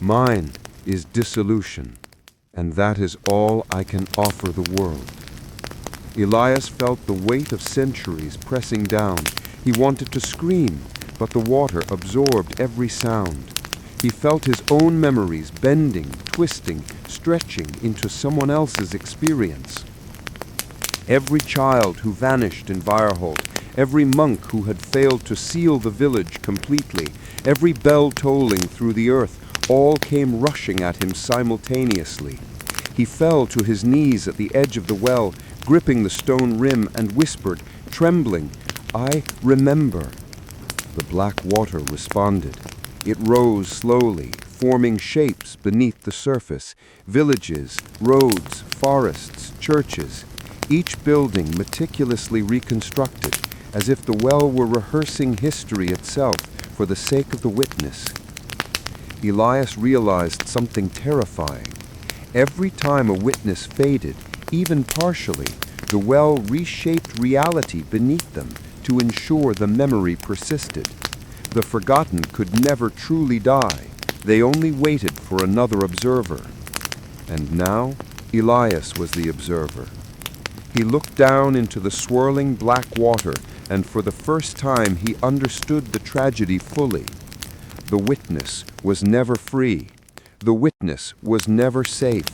Mine is dissolution, and that is all I can offer the world. Elias felt the weight of centuries pressing down. He wanted to scream, but the water absorbed every sound. He felt his own memories bending, twisting, stretching into someone else's experience. Every child who vanished in Virhold, every monk who had failed to seal the village completely, every bell tolling through the earth, all came rushing at him simultaneously. He fell to his knees at the edge of the well, gripping the stone rim, and whispered, trembling, I remember. The black water responded. It rose slowly, forming shapes beneath the surface, villages, roads, forests, churches, each building meticulously reconstructed, as if the well were rehearsing history itself for the sake of the witness. Elias realized something terrifying. Every time a witness faded, even partially, the well reshaped reality beneath them to ensure the memory persisted. The forgotten could never truly die. They only waited for another observer. And now, Elias was the observer. He looked down into the swirling black water, and for the first time he understood the tragedy fully. The witness was never free. The witness was never safe.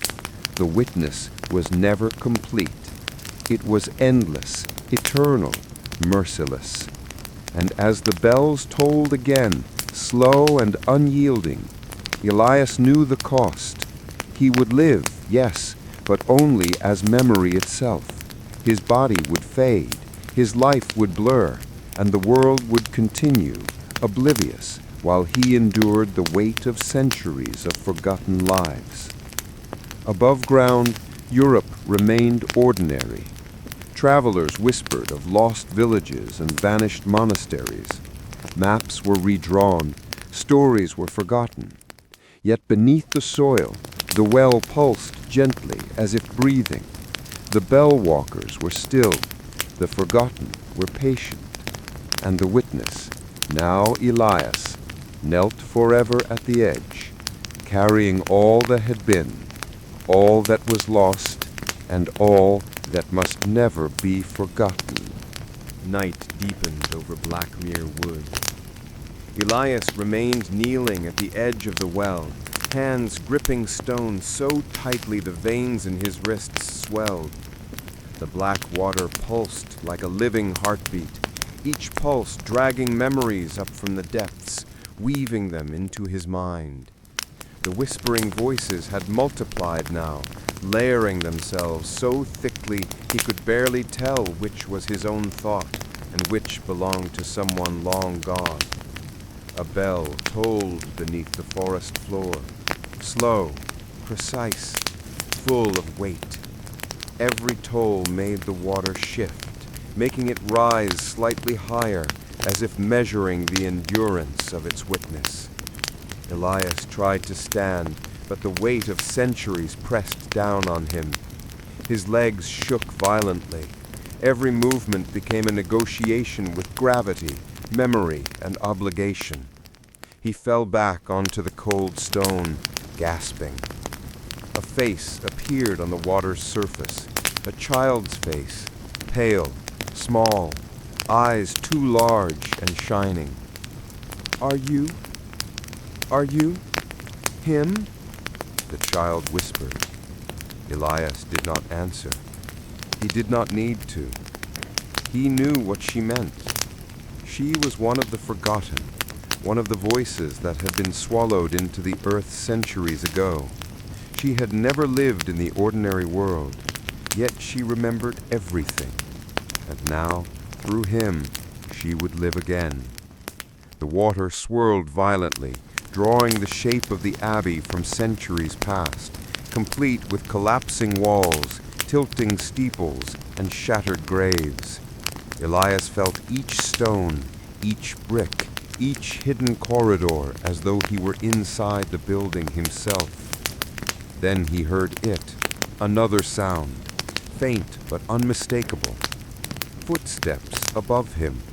The witness was never complete. It was endless, eternal, merciless. And as the bells tolled again, slow and unyielding, Elias knew the cost. He would live, yes, but only as memory itself. His body would fade, his life would blur, and the world would continue, oblivious, while he endured the weight of centuries of forgotten lives. Above ground, Europe remained ordinary. Travelers whispered of lost villages and vanished monasteries. Maps were redrawn, stories were forgotten. Yet beneath the soil, the well pulsed gently as if breathing. The bell walkers were still, the forgotten were patient, and the witness, now Elias, knelt forever at the edge, carrying all that had been, all that was lost, and all that must never be forgotten. Night deepened over Blackmere Wood. Elias remained kneeling at the edge of the well, hands gripping stone so tightly the veins in his wrists swelled. The black water pulsed like a living heartbeat, each pulse dragging memories up from the depths, weaving them into his mind. The whispering voices had multiplied now, layering themselves so thickly he could barely tell which was his own thought and which belonged to someone long gone. A bell tolled beneath the forest floor, slow, precise, full of weight. Every toll made the water shift, making it rise slightly higher, as if measuring the endurance of its witness. Elias tried to stand, but the weight of centuries pressed down on him. His legs shook violently. Every movement became a negotiation with gravity, memory, and obligation. He fell back onto the cold stone, gasping. A face appeared on the water's surface, a child's face, pale, small, eyes too large and shining. Are you him?" the child whispered. Elias did not answer. He did not need to. He knew what she meant. She was one of the forgotten, one of the voices that had been swallowed into the earth centuries ago. She had never lived in the ordinary world, yet she remembered everything. And now, through him, she would live again. The water swirled violently, drawing the shape of the abbey from centuries past, complete with collapsing walls, tilting steeples, and shattered graves. Elias felt each stone, each brick, each hidden corridor as though he were inside the building himself. Then he heard it, another sound, faint but unmistakable. Footsteps above him.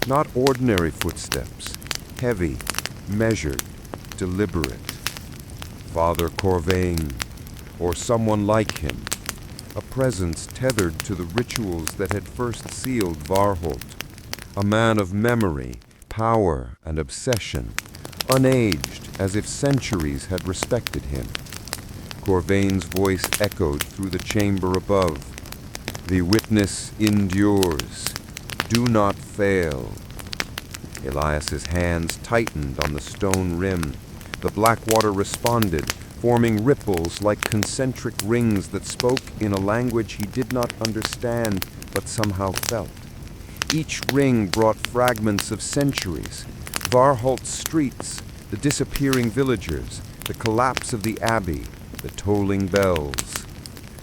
Not ordinary footsteps, heavy, measured, deliberate. Father Corvain, or someone like him, a presence tethered to the rituals that had first sealed Varholt, a man of memory, power, and obsession, unaged as if centuries had respected him. Corvain's voice echoed through the chamber above. "The witness endures. Do not fail." Elias's hands tightened on the stone rim. The black water responded, forming ripples like concentric rings that spoke in a language he did not understand but somehow felt. Each ring brought fragments of centuries, Varholt's streets, the disappearing villagers, the collapse of the abbey, the tolling bells.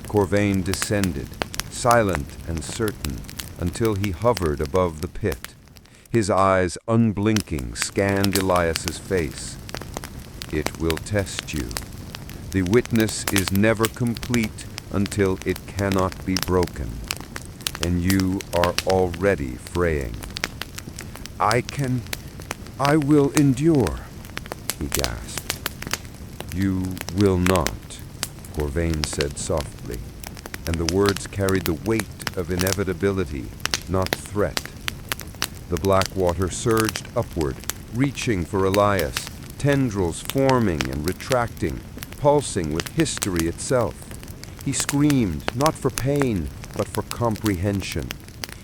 Corvain descended, silent and certain, until he hovered above the pit. His eyes, unblinking, scanned Elias's face. "It will test you. The witness is never complete until it cannot be broken. And you are already fraying." I will endure," he gasped. "You will not," Corvain said softly, and the words carried the weight of inevitability, not threat. The black water surged upward, reaching for Elias, tendrils forming and retracting, pulsing with history itself. He screamed, not for pain, but for comprehension.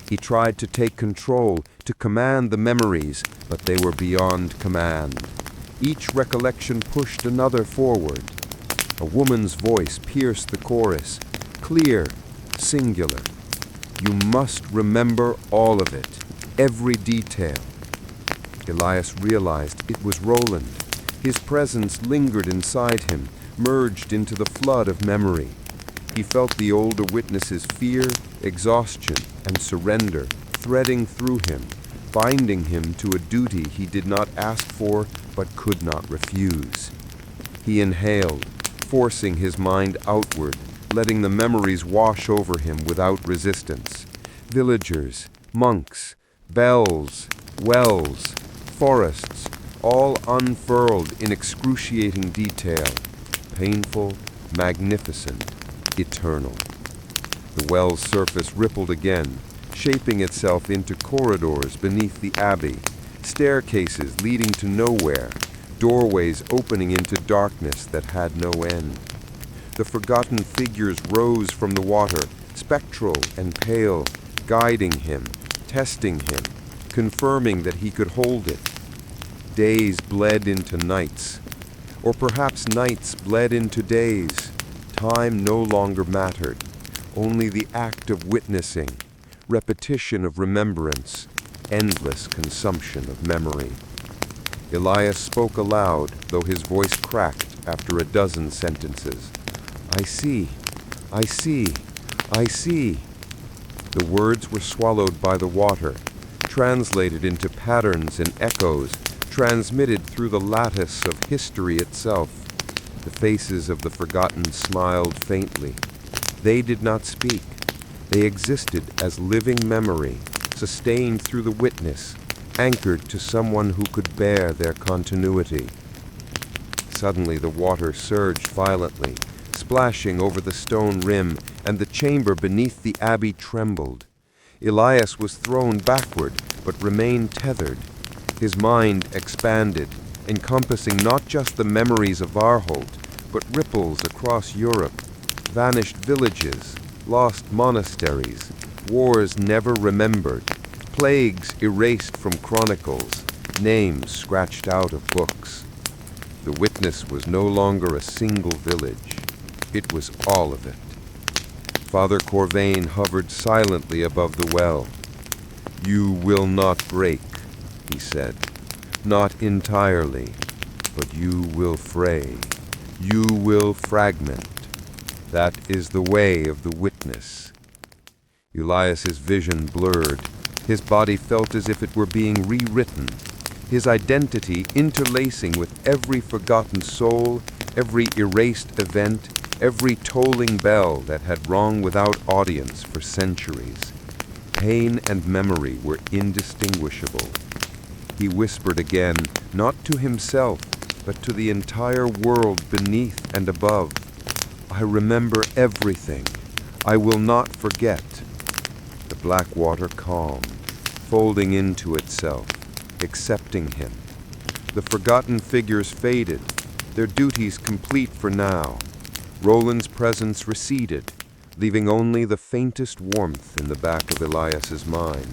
He tried to take control, to command the memories, but they were beyond command. Each recollection pushed another forward. A woman's voice pierced the chorus, clear, singular. You must remember all of it, every detail. Elias realized it was Roland. His presence lingered inside him, merged into the flood of memory. He felt the older witness's fear, exhaustion, and surrender threading through him, binding him to a duty he did not ask for but could not refuse. He inhaled, forcing his mind outward, letting the memories wash over him without resistance. Villagers, monks, bells, wells, forests, all unfurled in excruciating detail, painful, magnificent, eternal. The well's surface rippled again, shaping itself into corridors beneath the abbey, staircases leading to nowhere, doorways opening into darkness that had no end. The forgotten figures rose from the water, spectral and pale, guiding him, testing him, confirming that he could hold it. Days bled into nights, or perhaps nights bled into days. Time no longer mattered, only the act of witnessing, repetition of remembrance, endless consumption of memory. Elias spoke aloud, though his voice cracked after a dozen sentences. I see, I see, I see. The words were swallowed by the water, translated into patterns and echoes, transmitted through the lattice of history itself. The faces of the forgotten smiled faintly. They did not speak. They existed as living memory, sustained through the witness, anchored to someone who could bear their continuity. Suddenly the water surged violently, splashing over the stone rim, and the chamber beneath the abbey trembled. Elias was thrown backward, but remained tethered. His mind expanded, encompassing not just the memories of Varholt, but ripples across Europe, vanished villages, lost monasteries, wars never remembered, plagues erased from chronicles, names scratched out of books. The witness was no longer a single village. It was all of it. Father Corvain hovered silently above the well. You will not break, he said. Not entirely, but you will fray. You will fragment. That is the way of the witness. Elias's vision blurred. His body felt as if it were being rewritten, his identity interlacing with every forgotten soul, every erased event, every tolling bell that had rung without audience for centuries. Pain and memory were indistinguishable. He whispered again, not to himself, but to the entire world beneath and above. I remember everything. I will not forget. The black water calmed, folding into itself, accepting him. The forgotten figures faded, their duties complete for now. Roland's presence receded, leaving only the faintest warmth in the back of Elias's mind.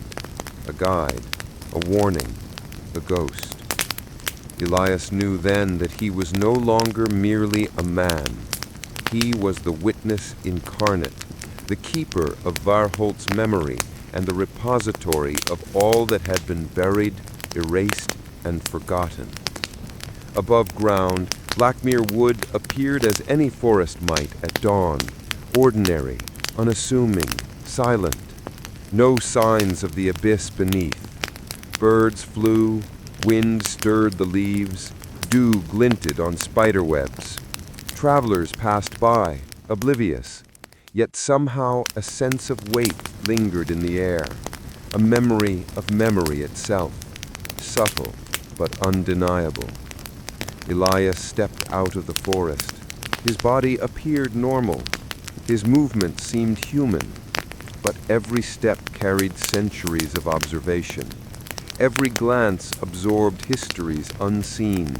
A guide, a warning, a ghost. Elias knew then that he was no longer merely a man. He was the witness incarnate, the keeper of Varholt's memory and the repository of all that had been buried, erased, and forgotten. Above ground, Blackmere Wood appeared as any forest might at dawn, ordinary, unassuming, silent. No signs of the abyss beneath. Birds flew, wind stirred the leaves, dew glinted on spiderwebs. Travelers passed by, oblivious, yet somehow a sense of weight lingered in the air, a memory of memory itself, subtle but undeniable. Elias stepped out of the forest. His body appeared normal. His movement seemed human, but every step carried centuries of observation. Every glance absorbed histories unseen.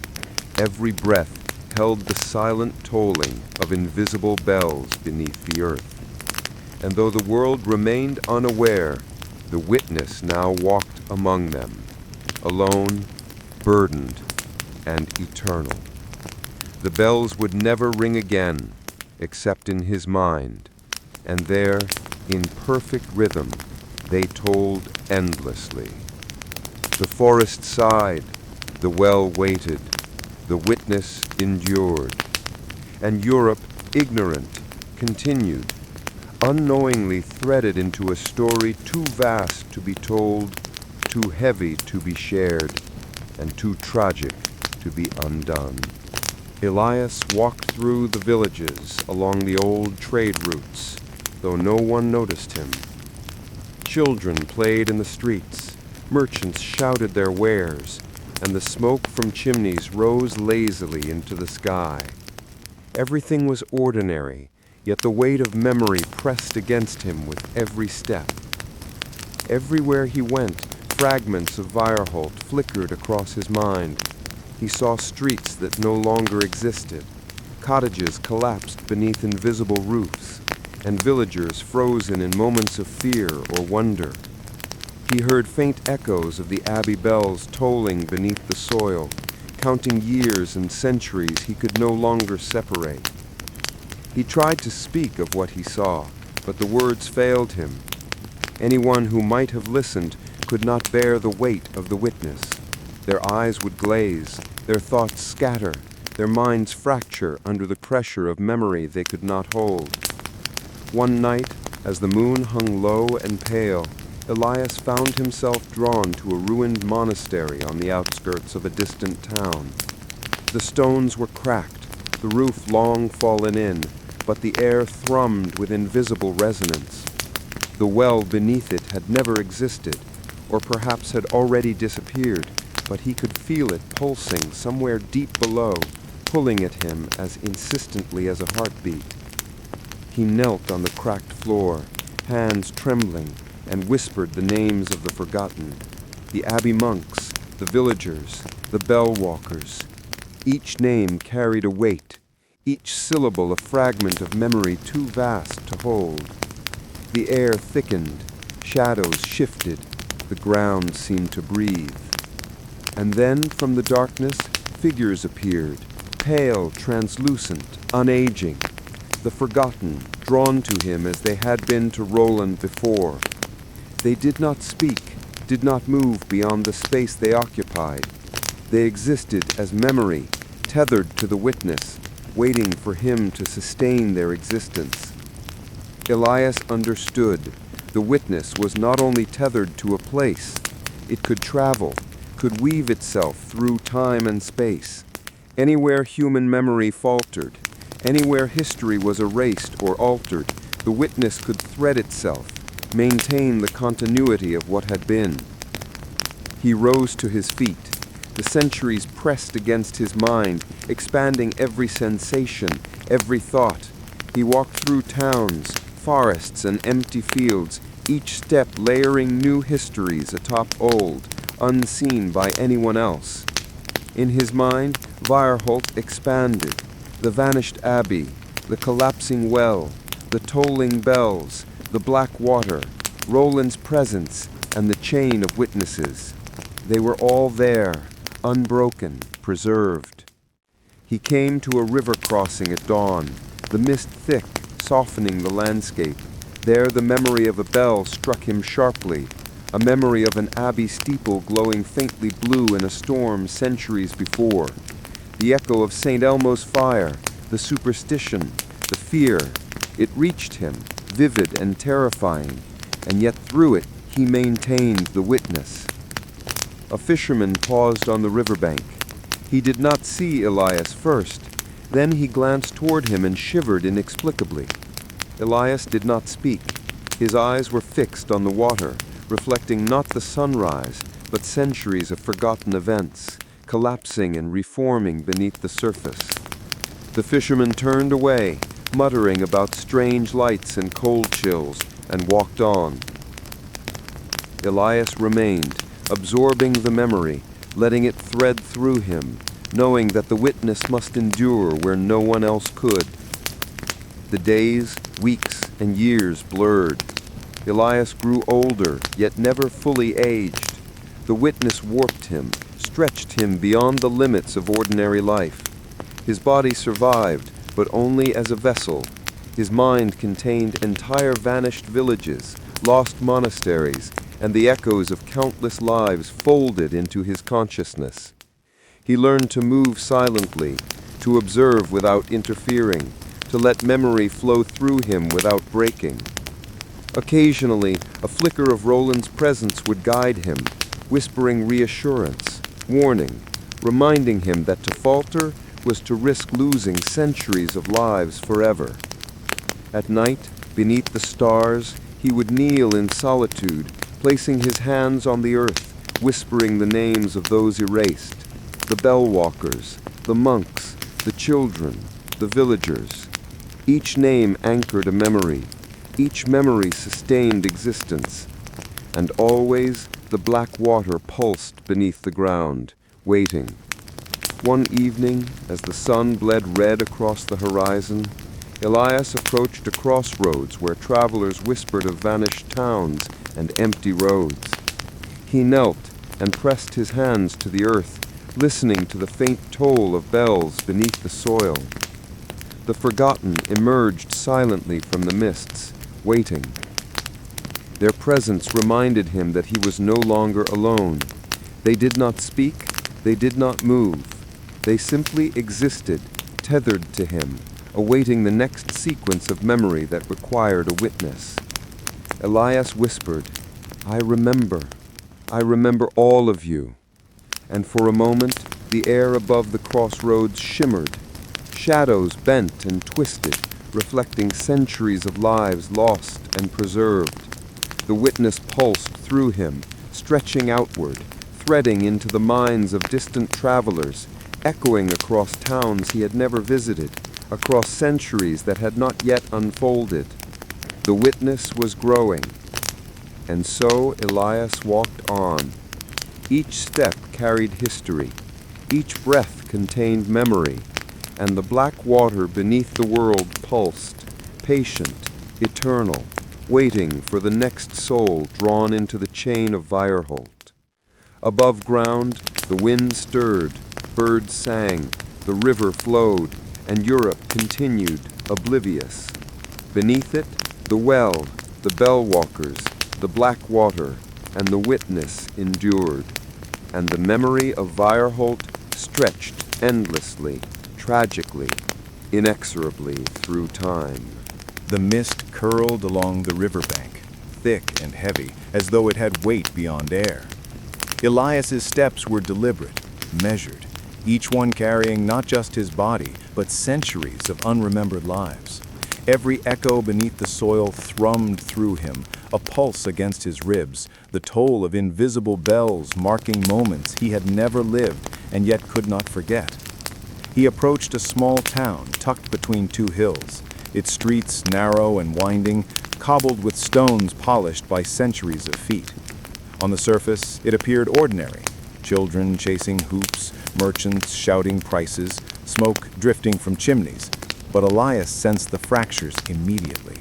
Every breath held the silent tolling of invisible bells beneath the earth. And though the world remained unaware, the witness now walked among them, alone, burdened, and eternal. The bells would never ring again, except in his mind, and there, in perfect rhythm, they tolled endlessly. The forest sighed, the well waited, the witness endured, and Europe, ignorant, continued, unknowingly threaded into a story too vast to be told, too heavy to be shared, and too tragic to be undone. Elias walked through the villages along the old trade routes, though no one noticed him. Children played in the streets, merchants shouted their wares, and the smoke from chimneys rose lazily into the sky. Everything was ordinary, yet the weight of memory pressed against him with every step. Everywhere he went, fragments of Weierholt flickered across his mind. He saw streets that no longer existed, cottages collapsed beneath invisible roofs, and villagers frozen in moments of fear or wonder. He heard faint echoes of the abbey bells tolling beneath the soil, counting years and centuries he could no longer separate. He tried to speak of what he saw, but the words failed him. Anyone who might have listened could not bear the weight of the witness. Their eyes would glaze, their thoughts scatter, their minds fracture under the pressure of memory they could not hold. One night, as the moon hung low and pale, Elias found himself drawn to a ruined monastery on the outskirts of a distant town. The stones were cracked, the roof long fallen in, but the air thrummed with invisible resonance. The well beneath it had never existed, or perhaps had already disappeared, but he could feel it pulsing somewhere deep below, pulling at him as insistently as a heartbeat. He knelt on the cracked floor, hands trembling, and whispered the names of the forgotten, the abbey monks, the villagers, the bell walkers. Each name carried a weight, each syllable a fragment of memory too vast to hold. The air thickened, shadows shifted, the ground seemed to breathe. And then from the darkness, figures appeared, pale, translucent, unaging, the forgotten, drawn to him as they had been to Roland before. They did not speak, did not move beyond the space they occupied. They existed as memory, tethered to the witness, waiting for him to sustain their existence. Elias understood. The witness was not only tethered to a place, it could travel, could weave itself through time and space. Anywhere human memory faltered, anywhere history was erased or altered, the witness could thread itself, maintain the continuity of what had been. He rose to his feet. The centuries pressed against his mind, expanding every sensation, every thought. He walked through towns, forests, and empty fields, each step layering new histories atop old, unseen by anyone else. In his mind, Weierholt expanded. The vanished abbey, the collapsing well, the tolling bells, the black water, Roland's presence, and the chain of witnesses. They were all there, unbroken, preserved. He came to a river crossing at dawn, the mist thick, softening the landscape. There the memory of a bell struck him sharply, a memory of an abbey steeple glowing faintly blue in a storm centuries before. The echo of St. Elmo's fire, the superstition, the fear. It reached him, vivid and terrifying, and yet through it he maintained the witness. A fisherman paused on the riverbank. He did not see Elias first. Then he glanced toward him and shivered inexplicably. Elias did not speak. His eyes were fixed on the water, reflecting not the sunrise, but centuries of forgotten events, collapsing and reforming beneath the surface. The fisherman turned away, muttering about strange lights and cold chills, and walked on. Elias remained, absorbing the memory, letting it thread through him, knowing that the witness must endure where no one else could. The days, weeks, and years blurred. Elias grew older, yet never fully aged. The witness warped him, stretched him beyond the limits of ordinary life. His body survived, but only as a vessel. His mind contained entire vanished villages, lost monasteries, and the echoes of countless lives folded into his consciousness. He learned to move silently, to observe without interfering, to let memory flow through him without breaking. Occasionally, a flicker of Roland's presence would guide him, whispering reassurance, warning, reminding him that to falter was to risk losing centuries of lives forever. At night, beneath the stars, he would kneel in solitude, placing his hands on the earth, whispering the names of those erased, the bell-walkers, the monks, the children, the villagers. Each name anchored a memory, each memory sustained existence, and always the black water pulsed beneath the ground, waiting. One evening, as the sun bled red across the horizon, Elias approached a crossroads where travelers whispered of vanished towns and empty roads. He knelt and pressed his hands to the earth, listening to the faint toll of bells beneath the soil. The forgotten emerged silently from the mists, waiting. Their presence reminded him that he was no longer alone. They did not speak, they did not move. They simply existed, tethered to him, awaiting the next sequence of memory that required a witness. Elias whispered, I remember all of you." And for a moment, the air above the crossroads shimmered. Shadows bent and twisted, reflecting centuries of lives lost and preserved. The witness pulsed through him, stretching outward, threading into the minds of distant travelers, echoing across towns he had never visited, across centuries that had not yet unfolded. The witness was growing. And so Elias walked on. Each step carried history. Each breath contained memory. And the black water beneath the world pulsed, patient, eternal, waiting for the next soul drawn into the chain of Weierholt. Above ground, the wind stirred, birds sang, the river flowed, and Europe continued, oblivious. Beneath it, the well, the bell-walkers, the black water, and the witness endured. And the memory of Weierholt stretched endlessly, tragically, inexorably through time. The mist curled along the riverbank, thick and heavy, as though it had weight beyond air. Elias's steps were deliberate, measured, each one carrying not just his body, but centuries of unremembered lives. Every echo beneath the soil thrummed through him, a pulse against his ribs, the toll of invisible bells marking moments he had never lived and yet could not forget. He approached a small town tucked between two hills, its streets narrow and winding, cobbled with stones polished by centuries of feet. On the surface, it appeared ordinary. Children chasing hoops, merchants shouting prices, smoke drifting from chimneys. But Elias sensed the fractures immediately.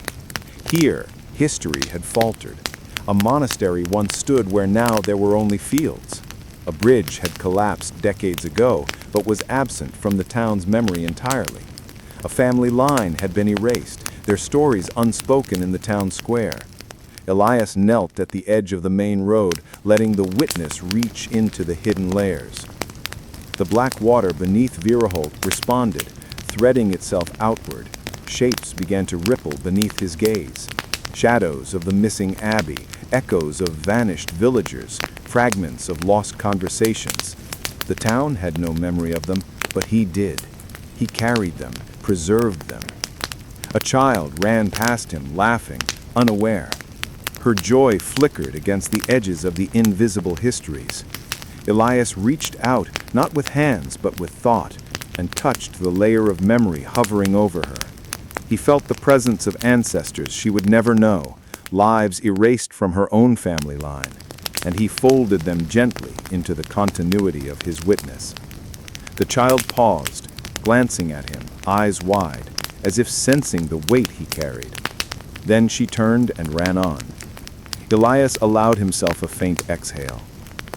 Here, history had faltered. A monastery once stood where now there were only fields. A bridge had collapsed decades ago, but was absent from the town's memory entirely. A family line had been erased, their stories unspoken in the town square. Elias knelt at the edge of the main road, letting the witness reach into the hidden layers. The black water beneath Weierholt responded, threading itself outward. Shapes began to ripple beneath his gaze. Shadows of the missing abbey, echoes of vanished villagers, fragments of lost conversations. The town had no memory of them, but he did. He carried them, preserved them. A child ran past him, laughing, unaware. Her joy flickered against the edges of the invisible histories. Elias reached out, not with hands, but with thought, and touched the layer of memory hovering over her. He felt the presence of ancestors she would never know, lives erased from her own family line. and he folded them gently into the continuity of his witness. The child paused, glancing at him, eyes wide, as if sensing the weight he carried. Then she turned and ran on. Elias allowed himself a faint exhale.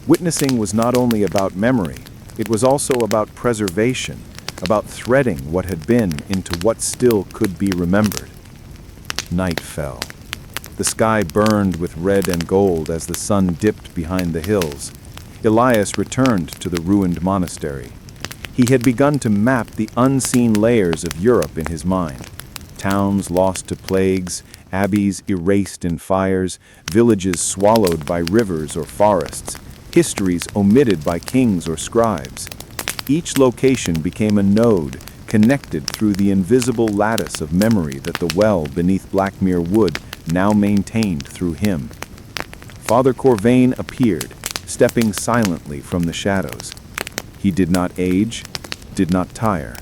Witnessing was not only about memory, it was also about preservation, about threading what had been into what still could be remembered. Night fell. The sky burned with red and gold as the sun dipped behind the hills. Elias returned to the ruined monastery. He had begun to map the unseen layers of Europe in his mind. Towns lost to plagues, abbeys erased in fires, villages swallowed by rivers or forests, histories omitted by kings or scribes. Each location became a node, connected through the invisible lattice of memory that the well beneath Blackmere Wood now maintained through him. Father Corvain appeared, stepping silently from the shadows. He did not age, did not tire.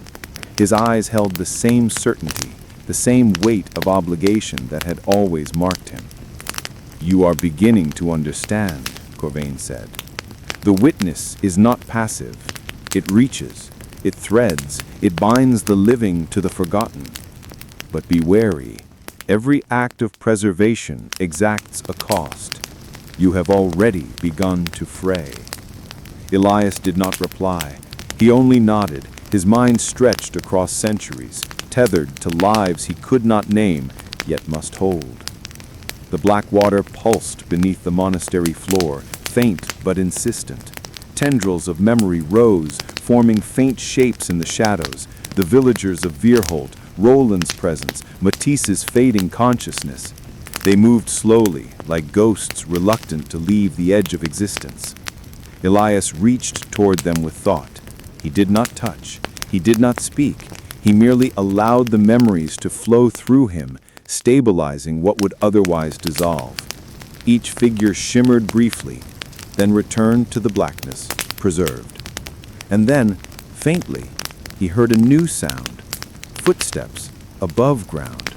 His eyes held the same certainty, the same weight of obligation that had always marked him. "You are beginning to understand," Corvain said. "The witness is not passive. It reaches, it threads, it binds the living to the forgotten. But be wary. Every act of preservation exacts a cost. You have already begun to fray." Elias did not reply. He only nodded, his mind stretched across centuries, tethered to lives he could not name, yet must hold. The black water pulsed beneath the monastery floor, faint but insistent. Tendrils of memory rose, forming faint shapes in the shadows, the villagers of Veerholt, Roland's presence, Matisse's fading consciousness. They moved slowly, like ghosts reluctant to leave the edge of existence. Elias reached toward them with thought. He did not touch. He did not speak. He merely allowed the memories to flow through him, stabilizing what would otherwise dissolve. Each figure shimmered briefly, then returned to the blackness, preserved. And then, faintly, he heard a new sound. Footsteps, above ground.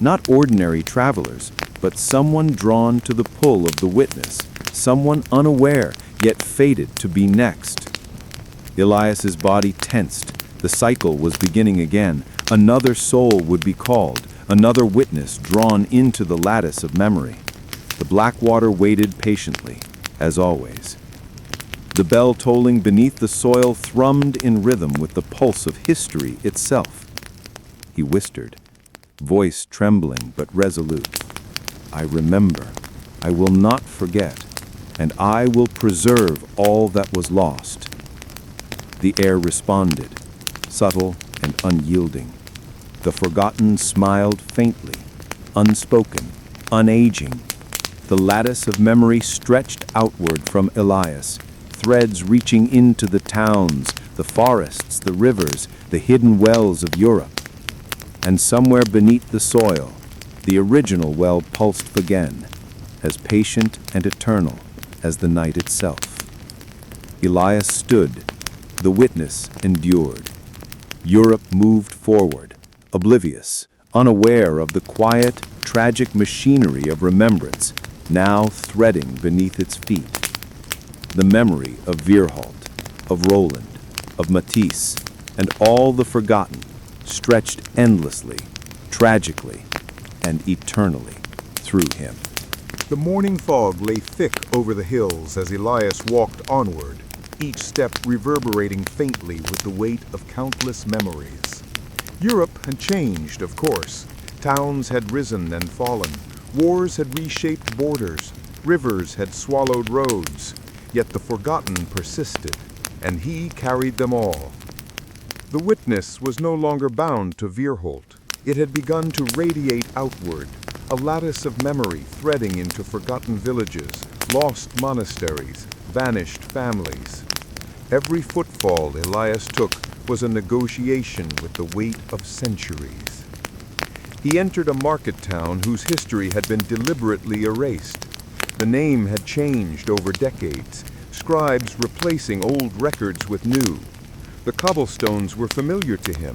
Not ordinary travelers, but someone drawn to the pull of the witness, someone unaware, yet fated to be next. Elias's body tensed. The cycle was beginning again. Another soul would be called, another witness drawn into the lattice of memory. The black water waited patiently, as always. The bell tolling beneath the soil thrummed in rhythm with the pulse of history itself. He whispered, voice trembling but resolute, "I remember. I will not forget, and I will preserve all that was lost." The air responded, subtle and unyielding. The forgotten smiled faintly, unspoken, unaging. The lattice of memory stretched outward from Elias, threads reaching into the towns, the forests, the rivers, the hidden wells of Europe. And somewhere beneath the soil, the original well pulsed again, as patient and eternal as the night itself. Elias stood, the witness endured. Europe moved forward, oblivious, unaware of the quiet, tragic machinery of remembrance, now threading beneath its feet. The memory of Veerholt, of Roland, of Matisse, and all the forgotten, stretched endlessly, tragically, and eternally through him. The morning fog lay thick over the hills as Elias walked onward, each step reverberating faintly with the weight of countless memories. Europe had changed, of course. Towns had risen and fallen. Wars had reshaped borders. Rivers had swallowed roads. Yet the forgotten persisted, and he carried them all. The witness was no longer bound to Veerholt. It had begun to radiate outward, a lattice of memory threading into forgotten villages, lost monasteries, vanished families. Every footfall Elias took was a negotiation with the weight of centuries. He entered a market town whose history had been deliberately erased. The name had changed over decades, scribes replacing old records with new. The cobblestones were familiar to him,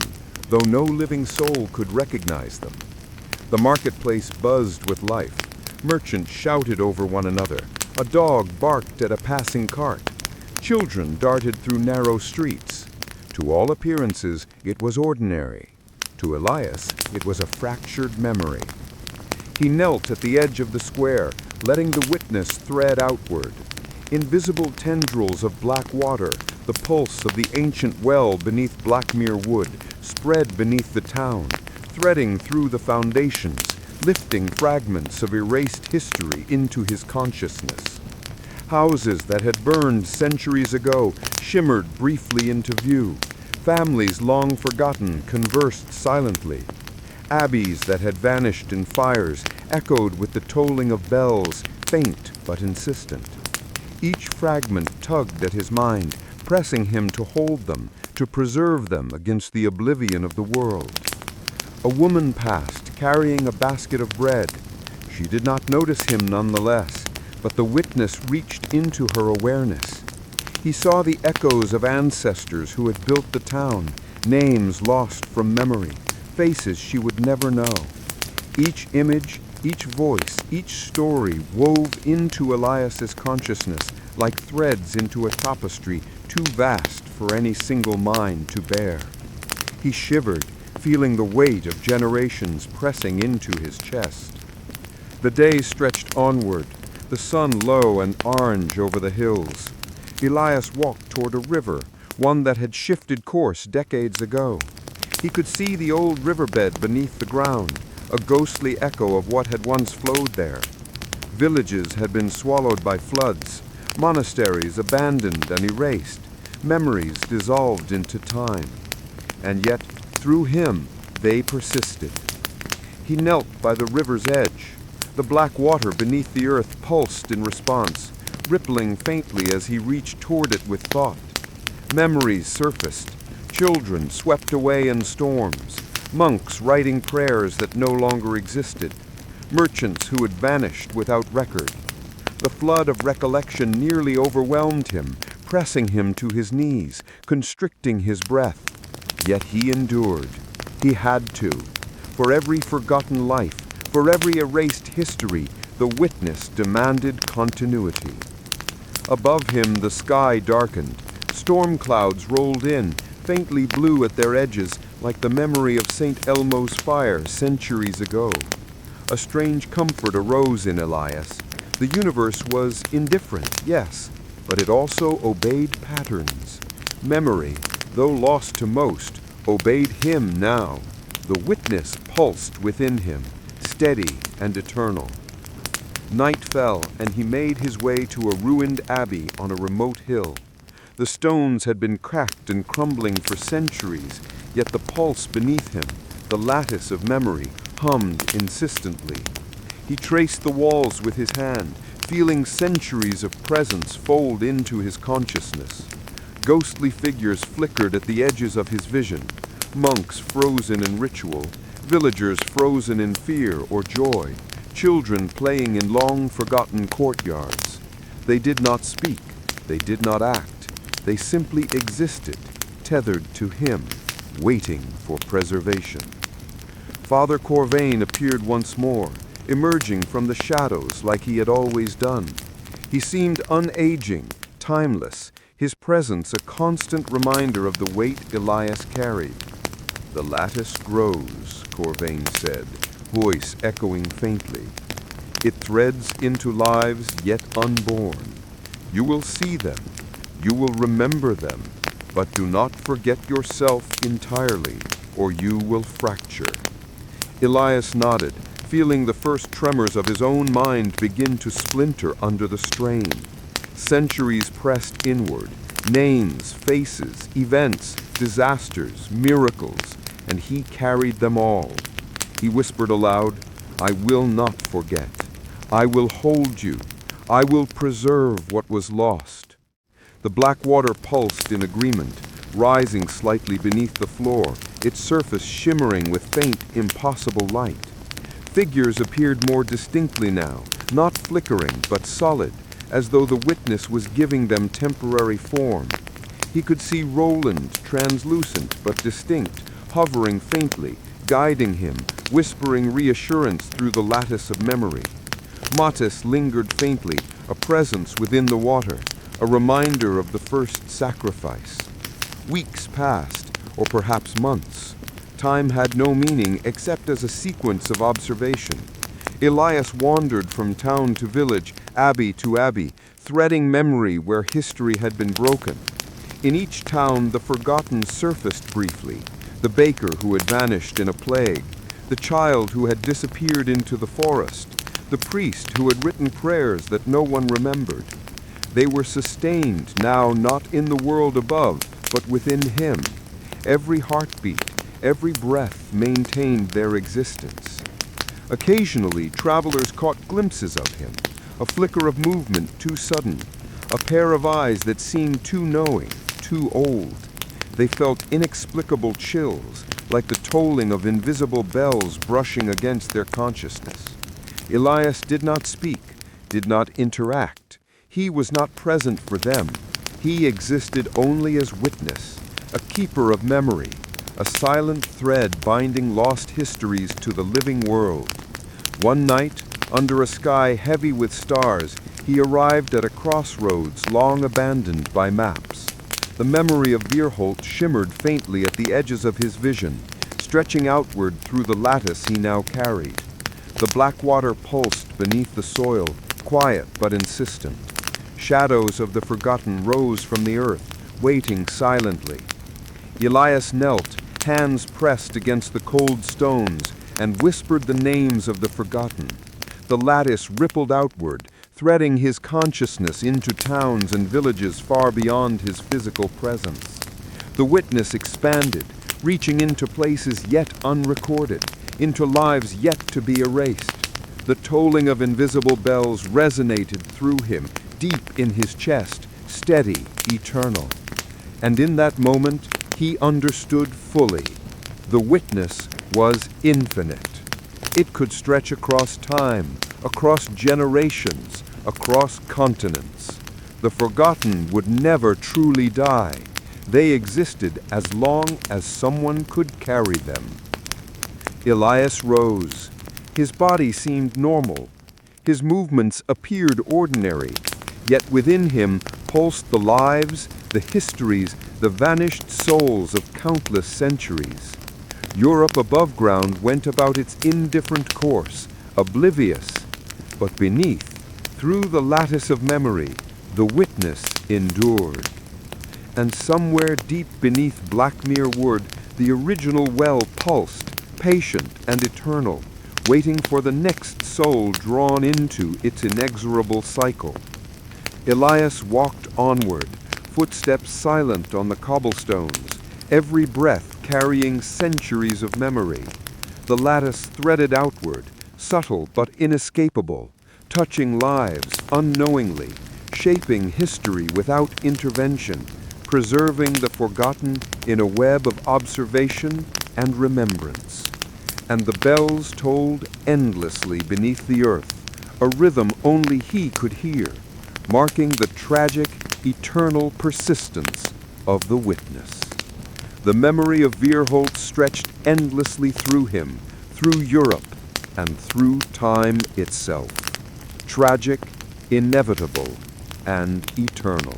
though no living soul could recognize them. The marketplace buzzed with life. Merchants shouted over one another. A dog barked at a passing cart. Children darted through narrow streets. To all appearances, it was ordinary. To Elias, it was a fractured memory. He knelt at the edge of the square, letting the witness thread outward. Invisible tendrils of black water, the pulse of the ancient well beneath Blackmere Wood, spread beneath the town, threading through the foundations, lifting fragments of erased history into his consciousness. Houses that had burned centuries ago shimmered briefly into view. Families long forgotten conversed silently. Abbeys that had vanished in fires echoed with the tolling of bells, faint but insistent. Each fragment tugged at his mind, pressing him to hold them, to preserve them against the oblivion of the world. A woman passed, carrying a basket of bread. She did not notice him nonetheless, but the witness reached into her awareness. He saw the echoes of ancestors who had built the town, names lost from memory, faces she would never know. Each image, each voice, each story wove into Elias's consciousness like threads into a tapestry too vast for any single mind to bear. He shivered, feeling the weight of generations pressing into his chest. The day stretched onward, the sun low and orange over the hills. Elias walked toward a river, one that had shifted course decades ago. He could see the old riverbed beneath the ground, a ghostly echo of what had once flowed there. Villages had been swallowed by floods, monasteries abandoned and erased, memories dissolved into time. And yet, through him, they persisted. He knelt by the river's edge. The black water beneath the earth pulsed in response, rippling faintly as he reached toward it with thought. Memories surfaced, children swept away in storms, monks writing prayers that no longer existed, merchants who had vanished without record. The flood of recollection nearly overwhelmed him, pressing him to his knees, constricting his breath. Yet he endured. He had to. For every forgotten life, for every erased history, the witness demanded continuity. Above him the sky darkened. Storm clouds rolled in, faintly blue at their edges, like the memory of St. Elmo's fire centuries ago. A strange comfort arose in Elias. The universe was indifferent, yes, but it also obeyed patterns. Memory, though lost to most, obeyed him now. The witness pulsed within him, steady and eternal. Night fell, and he made his way to a ruined abbey on a remote hill. The stones had been cracked and crumbling for centuries, yet the pulse beneath him, the lattice of memory, hummed insistently. He traced the walls with his hand, feeling centuries of presence fold into his consciousness. Ghostly figures flickered at the edges of his vision, monks frozen in ritual, villagers frozen in fear or joy, children playing in long-forgotten courtyards. They did not speak, they did not act, they simply existed, tethered to him, waiting for preservation. Father Corvain appeared once more, emerging from the shadows like he had always done. He seemed unaging, timeless, his presence a constant reminder of the weight Elias carried. "The lattice grows," Corvain said, voice echoing faintly. "It threads into lives yet unborn. You will see them, you will remember them, but do not forget yourself entirely, or you will fracture." Elias nodded, feeling the first tremors of his own mind begin to splinter under the strain. Centuries pressed inward, names, faces, events, disasters, miracles, and he carried them all. He whispered aloud, "I will not forget. I will hold you. I will preserve what was lost." The black water pulsed in agreement, rising slightly beneath the floor, its surface shimmering with faint, impossible light. Figures appeared more distinctly now, not flickering, but solid, as though the witness was giving them temporary form. He could see Roland, translucent but distinct, hovering faintly, guiding him, whispering reassurance through the lattice of memory. Mattis lingered faintly, a presence within the water, a reminder of the first sacrifice. Weeks passed, or perhaps months. Time had no meaning except as a sequence of observation. Elias wandered from town to village, abbey to abbey, threading memory where history had been broken. In each town, the forgotten surfaced briefly: the baker who had vanished in a plague, the child who had disappeared into the forest, the priest who had written prayers that no one remembered. They were sustained now not in the world above, but within him. Every heartbeat, every breath maintained their existence. Occasionally, travelers caught glimpses of him, a flicker of movement too sudden, a pair of eyes that seemed too knowing, too old. They felt inexplicable chills, like the tolling of invisible bells brushing against their consciousness. Elias did not speak, did not interact. He was not present for them. He existed only as witness, a keeper of memory, a silent thread binding lost histories to the living world. One night, under a sky heavy with stars, he arrived at a crossroads long abandoned by maps. The memory of Beerholt shimmered faintly at the edges of his vision, stretching outward through the lattice he now carried. The black water pulsed beneath the soil, quiet but insistent. Shadows of the forgotten rose from the earth, waiting silently. Elias knelt, hands pressed against the cold stones, and whispered the names of the forgotten. The lattice rippled outward, threading his consciousness into towns and villages far beyond his physical presence. The witness expanded, reaching into places yet unrecorded, into lives yet to be erased. The tolling of invisible bells resonated through him, deep in his chest, steady, eternal. And in that moment, he understood fully. The witness was infinite. It could stretch across time, across generations, across continents. The forgotten would never truly die. They existed as long as someone could carry them. Elias rose. His body seemed normal. His movements appeared ordinary, yet within him pulsed the lives, the histories, the vanished souls of countless centuries. Europe above ground went about its indifferent course, oblivious, but beneath, through the lattice of memory, the witness endured. And somewhere deep beneath Blackmere Wood, the original well pulsed, patient and eternal, waiting for the next soul drawn into its inexorable cycle. Elias walked onward, footsteps silent on the cobblestones, every breath carrying centuries of memory. The lattice threaded outward, subtle but inescapable, touching lives unknowingly, shaping history without intervention, preserving the forgotten in a web of observation and remembrance. And the bells tolled endlessly beneath the earth, a rhythm only he could hear, marking the tragic, eternal persistence of the witness. The memory of Beerholt stretched endlessly through him, through Europe, and through time itself. Tragic, inevitable, and eternal.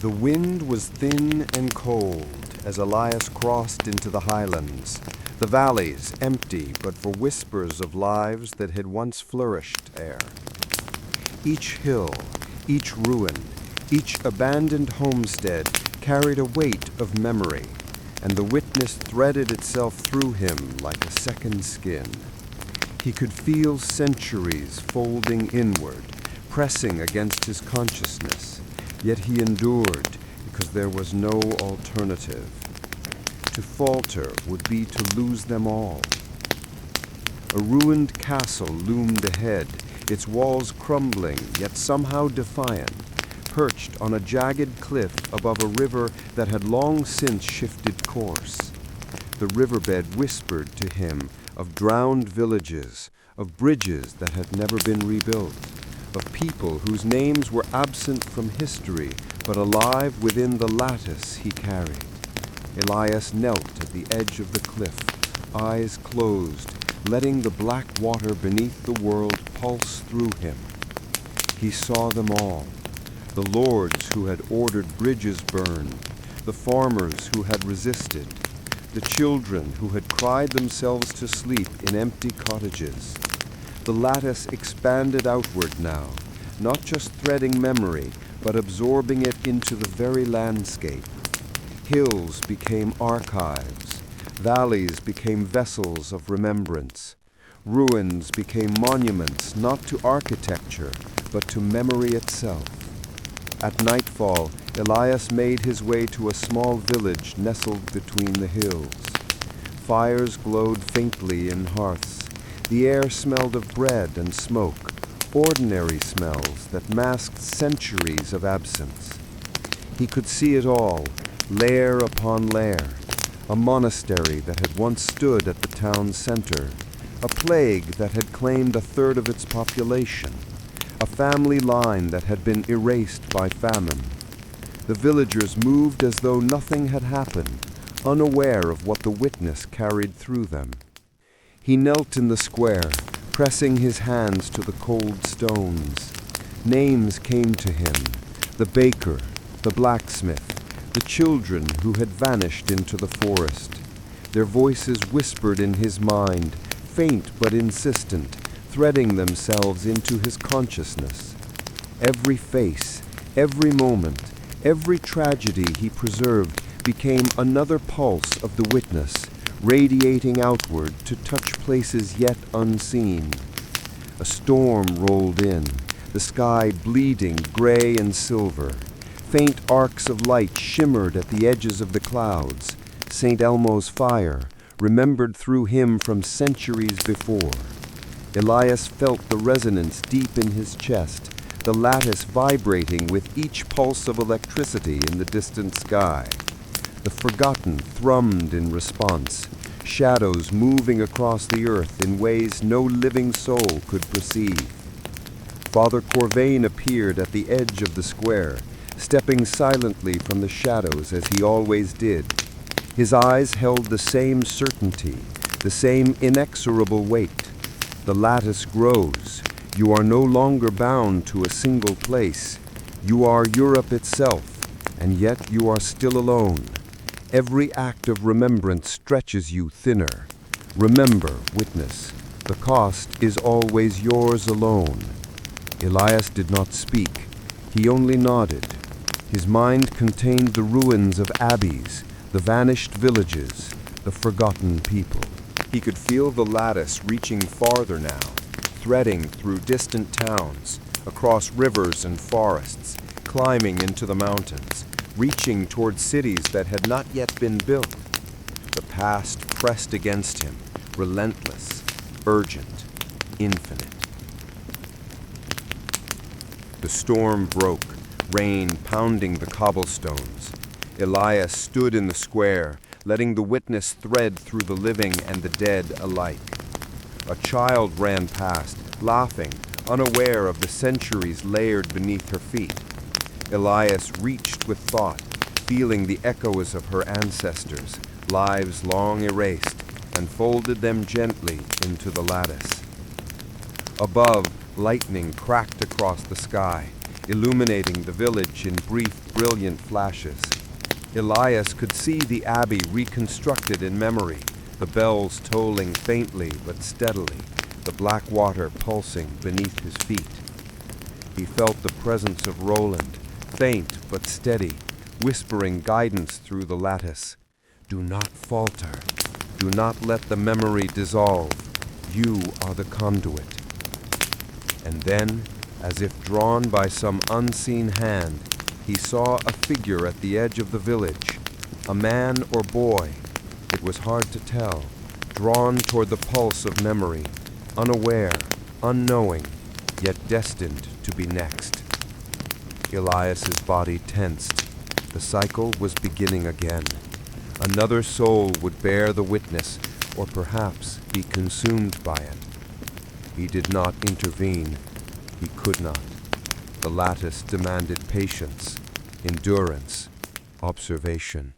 The wind was thin and cold as Elias crossed into the highlands, the valleys empty but for whispers of lives that had once flourished there. Each hill, each ruin, each abandoned homestead carried a weight of memory, and the witness threaded itself through him like a second skin. He could feel centuries folding inward, pressing against his consciousness, yet he endured because there was no alternative. To falter would be to lose them all. A ruined castle loomed ahead, its walls crumbling, yet somehow defiant, perched on a jagged cliff above a river that had long since shifted course. The riverbed whispered to him of drowned villages, of bridges that had never been rebuilt, of people whose names were absent from history but alive within the lattice he carried. Elias knelt at the edge of the cliff, eyes closed, letting the black water beneath the world pulse through him. He saw them all. The lords who had ordered bridges burned, the farmers who had resisted, the children who had cried themselves to sleep in empty cottages. The lattice expanded outward now, not just threading memory, but absorbing it into the very landscape. Hills became archives, valleys became vessels of remembrance, ruins became monuments not to architecture, but to memory itself. At nightfall, Elias made his way to a small village nestled between the hills. Fires glowed faintly in hearths. The air smelled of bread and smoke, ordinary smells that masked centuries of absence. He could see it all, layer upon layer. A monastery that had once stood at the town's center, a plague that had claimed a third of its population, a family line that had been erased by famine. The villagers moved as though nothing had happened, unaware of what the witness carried through them. He knelt in the square, pressing his hands to the cold stones. Names came to him: the baker, the blacksmith, the children who had vanished into the forest. Their voices whispered in his mind, faint but insistent, threading themselves into his consciousness. Every face, every moment, every tragedy he preserved became another pulse of the witness, radiating outward to touch places yet unseen. A storm rolled in, the sky bleeding gray and silver. Faint arcs of light shimmered at the edges of the clouds. St. Elmo's fire, remembered through him from centuries before. Elias felt the resonance deep in his chest, the lattice vibrating with each pulse of electricity in the distant sky. The forgotten thrummed in response, shadows moving across the earth in ways no living soul could perceive. Father Corvain appeared at the edge of the square, stepping silently from the shadows as he always did. His eyes held the same certainty, the same inexorable weight. The lattice grows. You are no longer bound to a single place. You are Europe itself, and yet you are still alone. Every act of remembrance stretches you thinner. Remember, witness, the cost is always yours alone. Elias did not speak. He only nodded. His mind contained the ruins of abbeys, the vanished villages, the forgotten people. He could feel the lattice reaching farther now, threading through distant towns, across rivers and forests, climbing into the mountains, reaching toward cities that had not yet been built. The past pressed against him, relentless, urgent, infinite. The storm broke, rain pounding the cobblestones. Elias stood in the square, letting the witness thread through the living and the dead alike. A child ran past, laughing, unaware of the centuries layered beneath her feet. Elias reached with thought, feeling the echoes of her ancestors, lives long erased, and folded them gently into the lattice. Above, lightning cracked across the sky, illuminating the village in brief, brilliant flashes. Elias could see the abbey reconstructed in memory, the bells tolling faintly but steadily, the black water pulsing beneath his feet. He felt the presence of Roland, faint but steady, whispering guidance through the lattice. Do not falter. Do not let the memory dissolve. You are the conduit. And then, as if drawn by some unseen hand, he saw a figure at the edge of the village, a man or boy. It was hard to tell, drawn toward the pulse of memory, unaware, unknowing, yet destined to be next. Elias's body tensed. The cycle was beginning again. Another soul would bear the witness, or perhaps be consumed by it. He did not intervene. He could not. The lattice demanded patience, endurance, observation.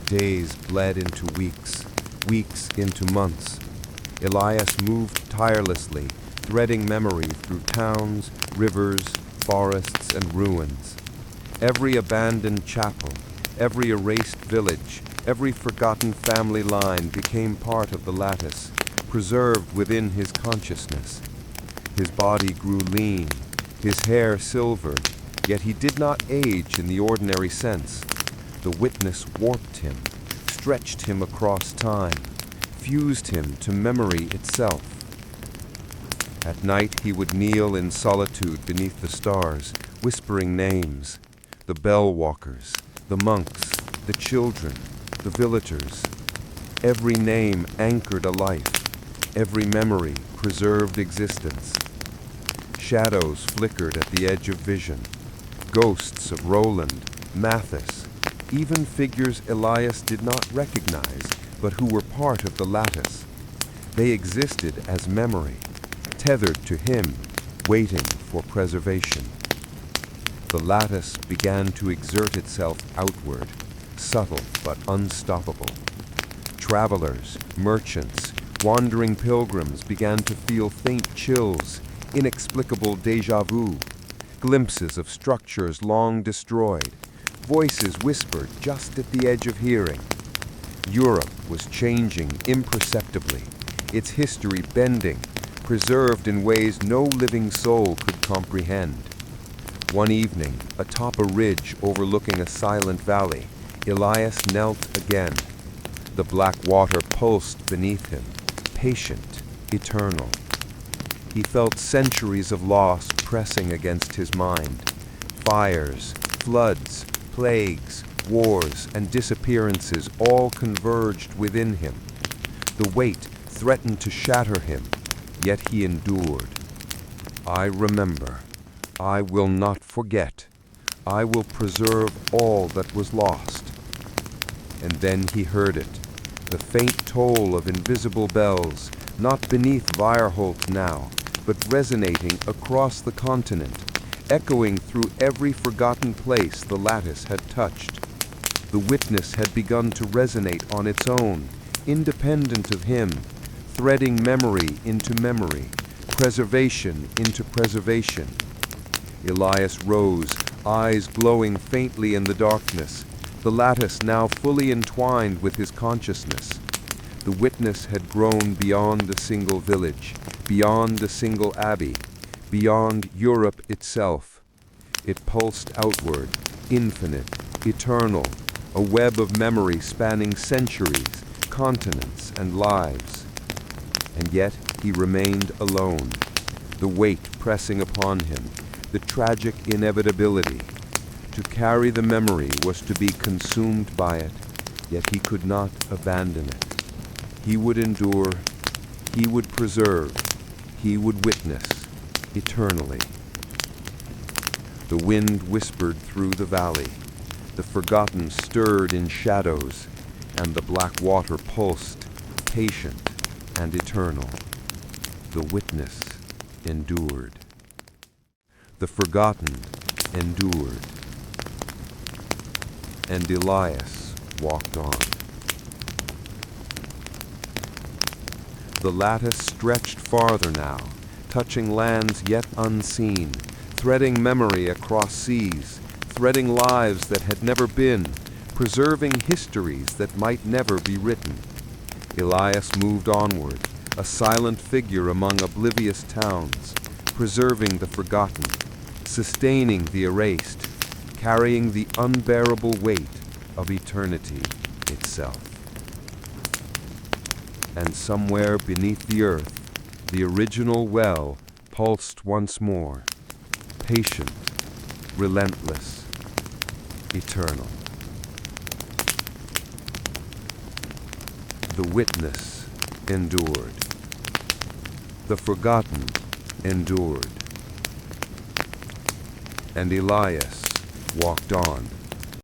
Days bled into weeks, weeks into months. Elias moved tirelessly, threading memory through towns, rivers, forests, and ruins. Every abandoned chapel, every erased village, every forgotten family line became part of the lattice, preserved within his consciousness. His body grew lean, his hair silvered, yet he did not age in the ordinary sense. The witness warped him, stretched him across time, fused him to memory itself. At night he would kneel in solitude beneath the stars, whispering names: the bell walkers, the monks, the children, the villagers. Every name anchored a life, every memory preserved existence. Shadows flickered at the edge of vision, ghosts of Roland, Mathis, even figures Elias did not recognize, but who were part of the lattice. They existed as memory, tethered to him, waiting for preservation. The lattice began to exert itself outward, subtle but unstoppable. Travelers, merchants, wandering pilgrims began to feel faint chills, inexplicable déjà vu, glimpses of structures long destroyed, voices whispered just at the edge of hearing. Europe was changing imperceptibly, its history bending, preserved in ways no living soul could comprehend. One evening, atop a ridge overlooking a silent valley, Elias knelt again. The black water pulsed beneath him, patient, eternal. He felt centuries of loss pressing against his mind. Fires, floods, plagues, wars, and disappearances all converged within him. The weight threatened to shatter him, yet he endured. I remember. I will not forget. I will preserve all that was lost. And then he heard it, the faint toll of invisible bells, not beneath Weierholt now, but resonating across the continent, echoing through every forgotten place the lattice had touched. The witness had begun to resonate on its own, independent of him, threading memory into memory, preservation into preservation. Elias rose, eyes glowing faintly in the darkness, the lattice now fully entwined with his consciousness. The witness had grown beyond a single village, beyond a single abbey, beyond Europe itself. It pulsed outward, infinite, eternal, a web of memory spanning centuries, continents, and lives. And yet he remained alone, the weight pressing upon him, the tragic inevitability. To carry the memory was to be consumed by it, yet he could not abandon it. He would endure, he would preserve, he would witness, eternally. The wind whispered through the valley, the forgotten stirred in shadows, and the black water pulsed, patient and eternal. The witness endured. The forgotten endured. And Elias walked on. The lattice stretched farther now, touching lands yet unseen, threading memory across seas, threading lives that had never been, preserving histories that might never be written. Elias moved onward, a silent figure among oblivious towns, preserving the forgotten, sustaining the erased, carrying the unbearable weight of eternity itself. And somewhere beneath the earth, the original well pulsed once more, patient, relentless, eternal. The witness endured. The forgotten endured. And Elias walked on.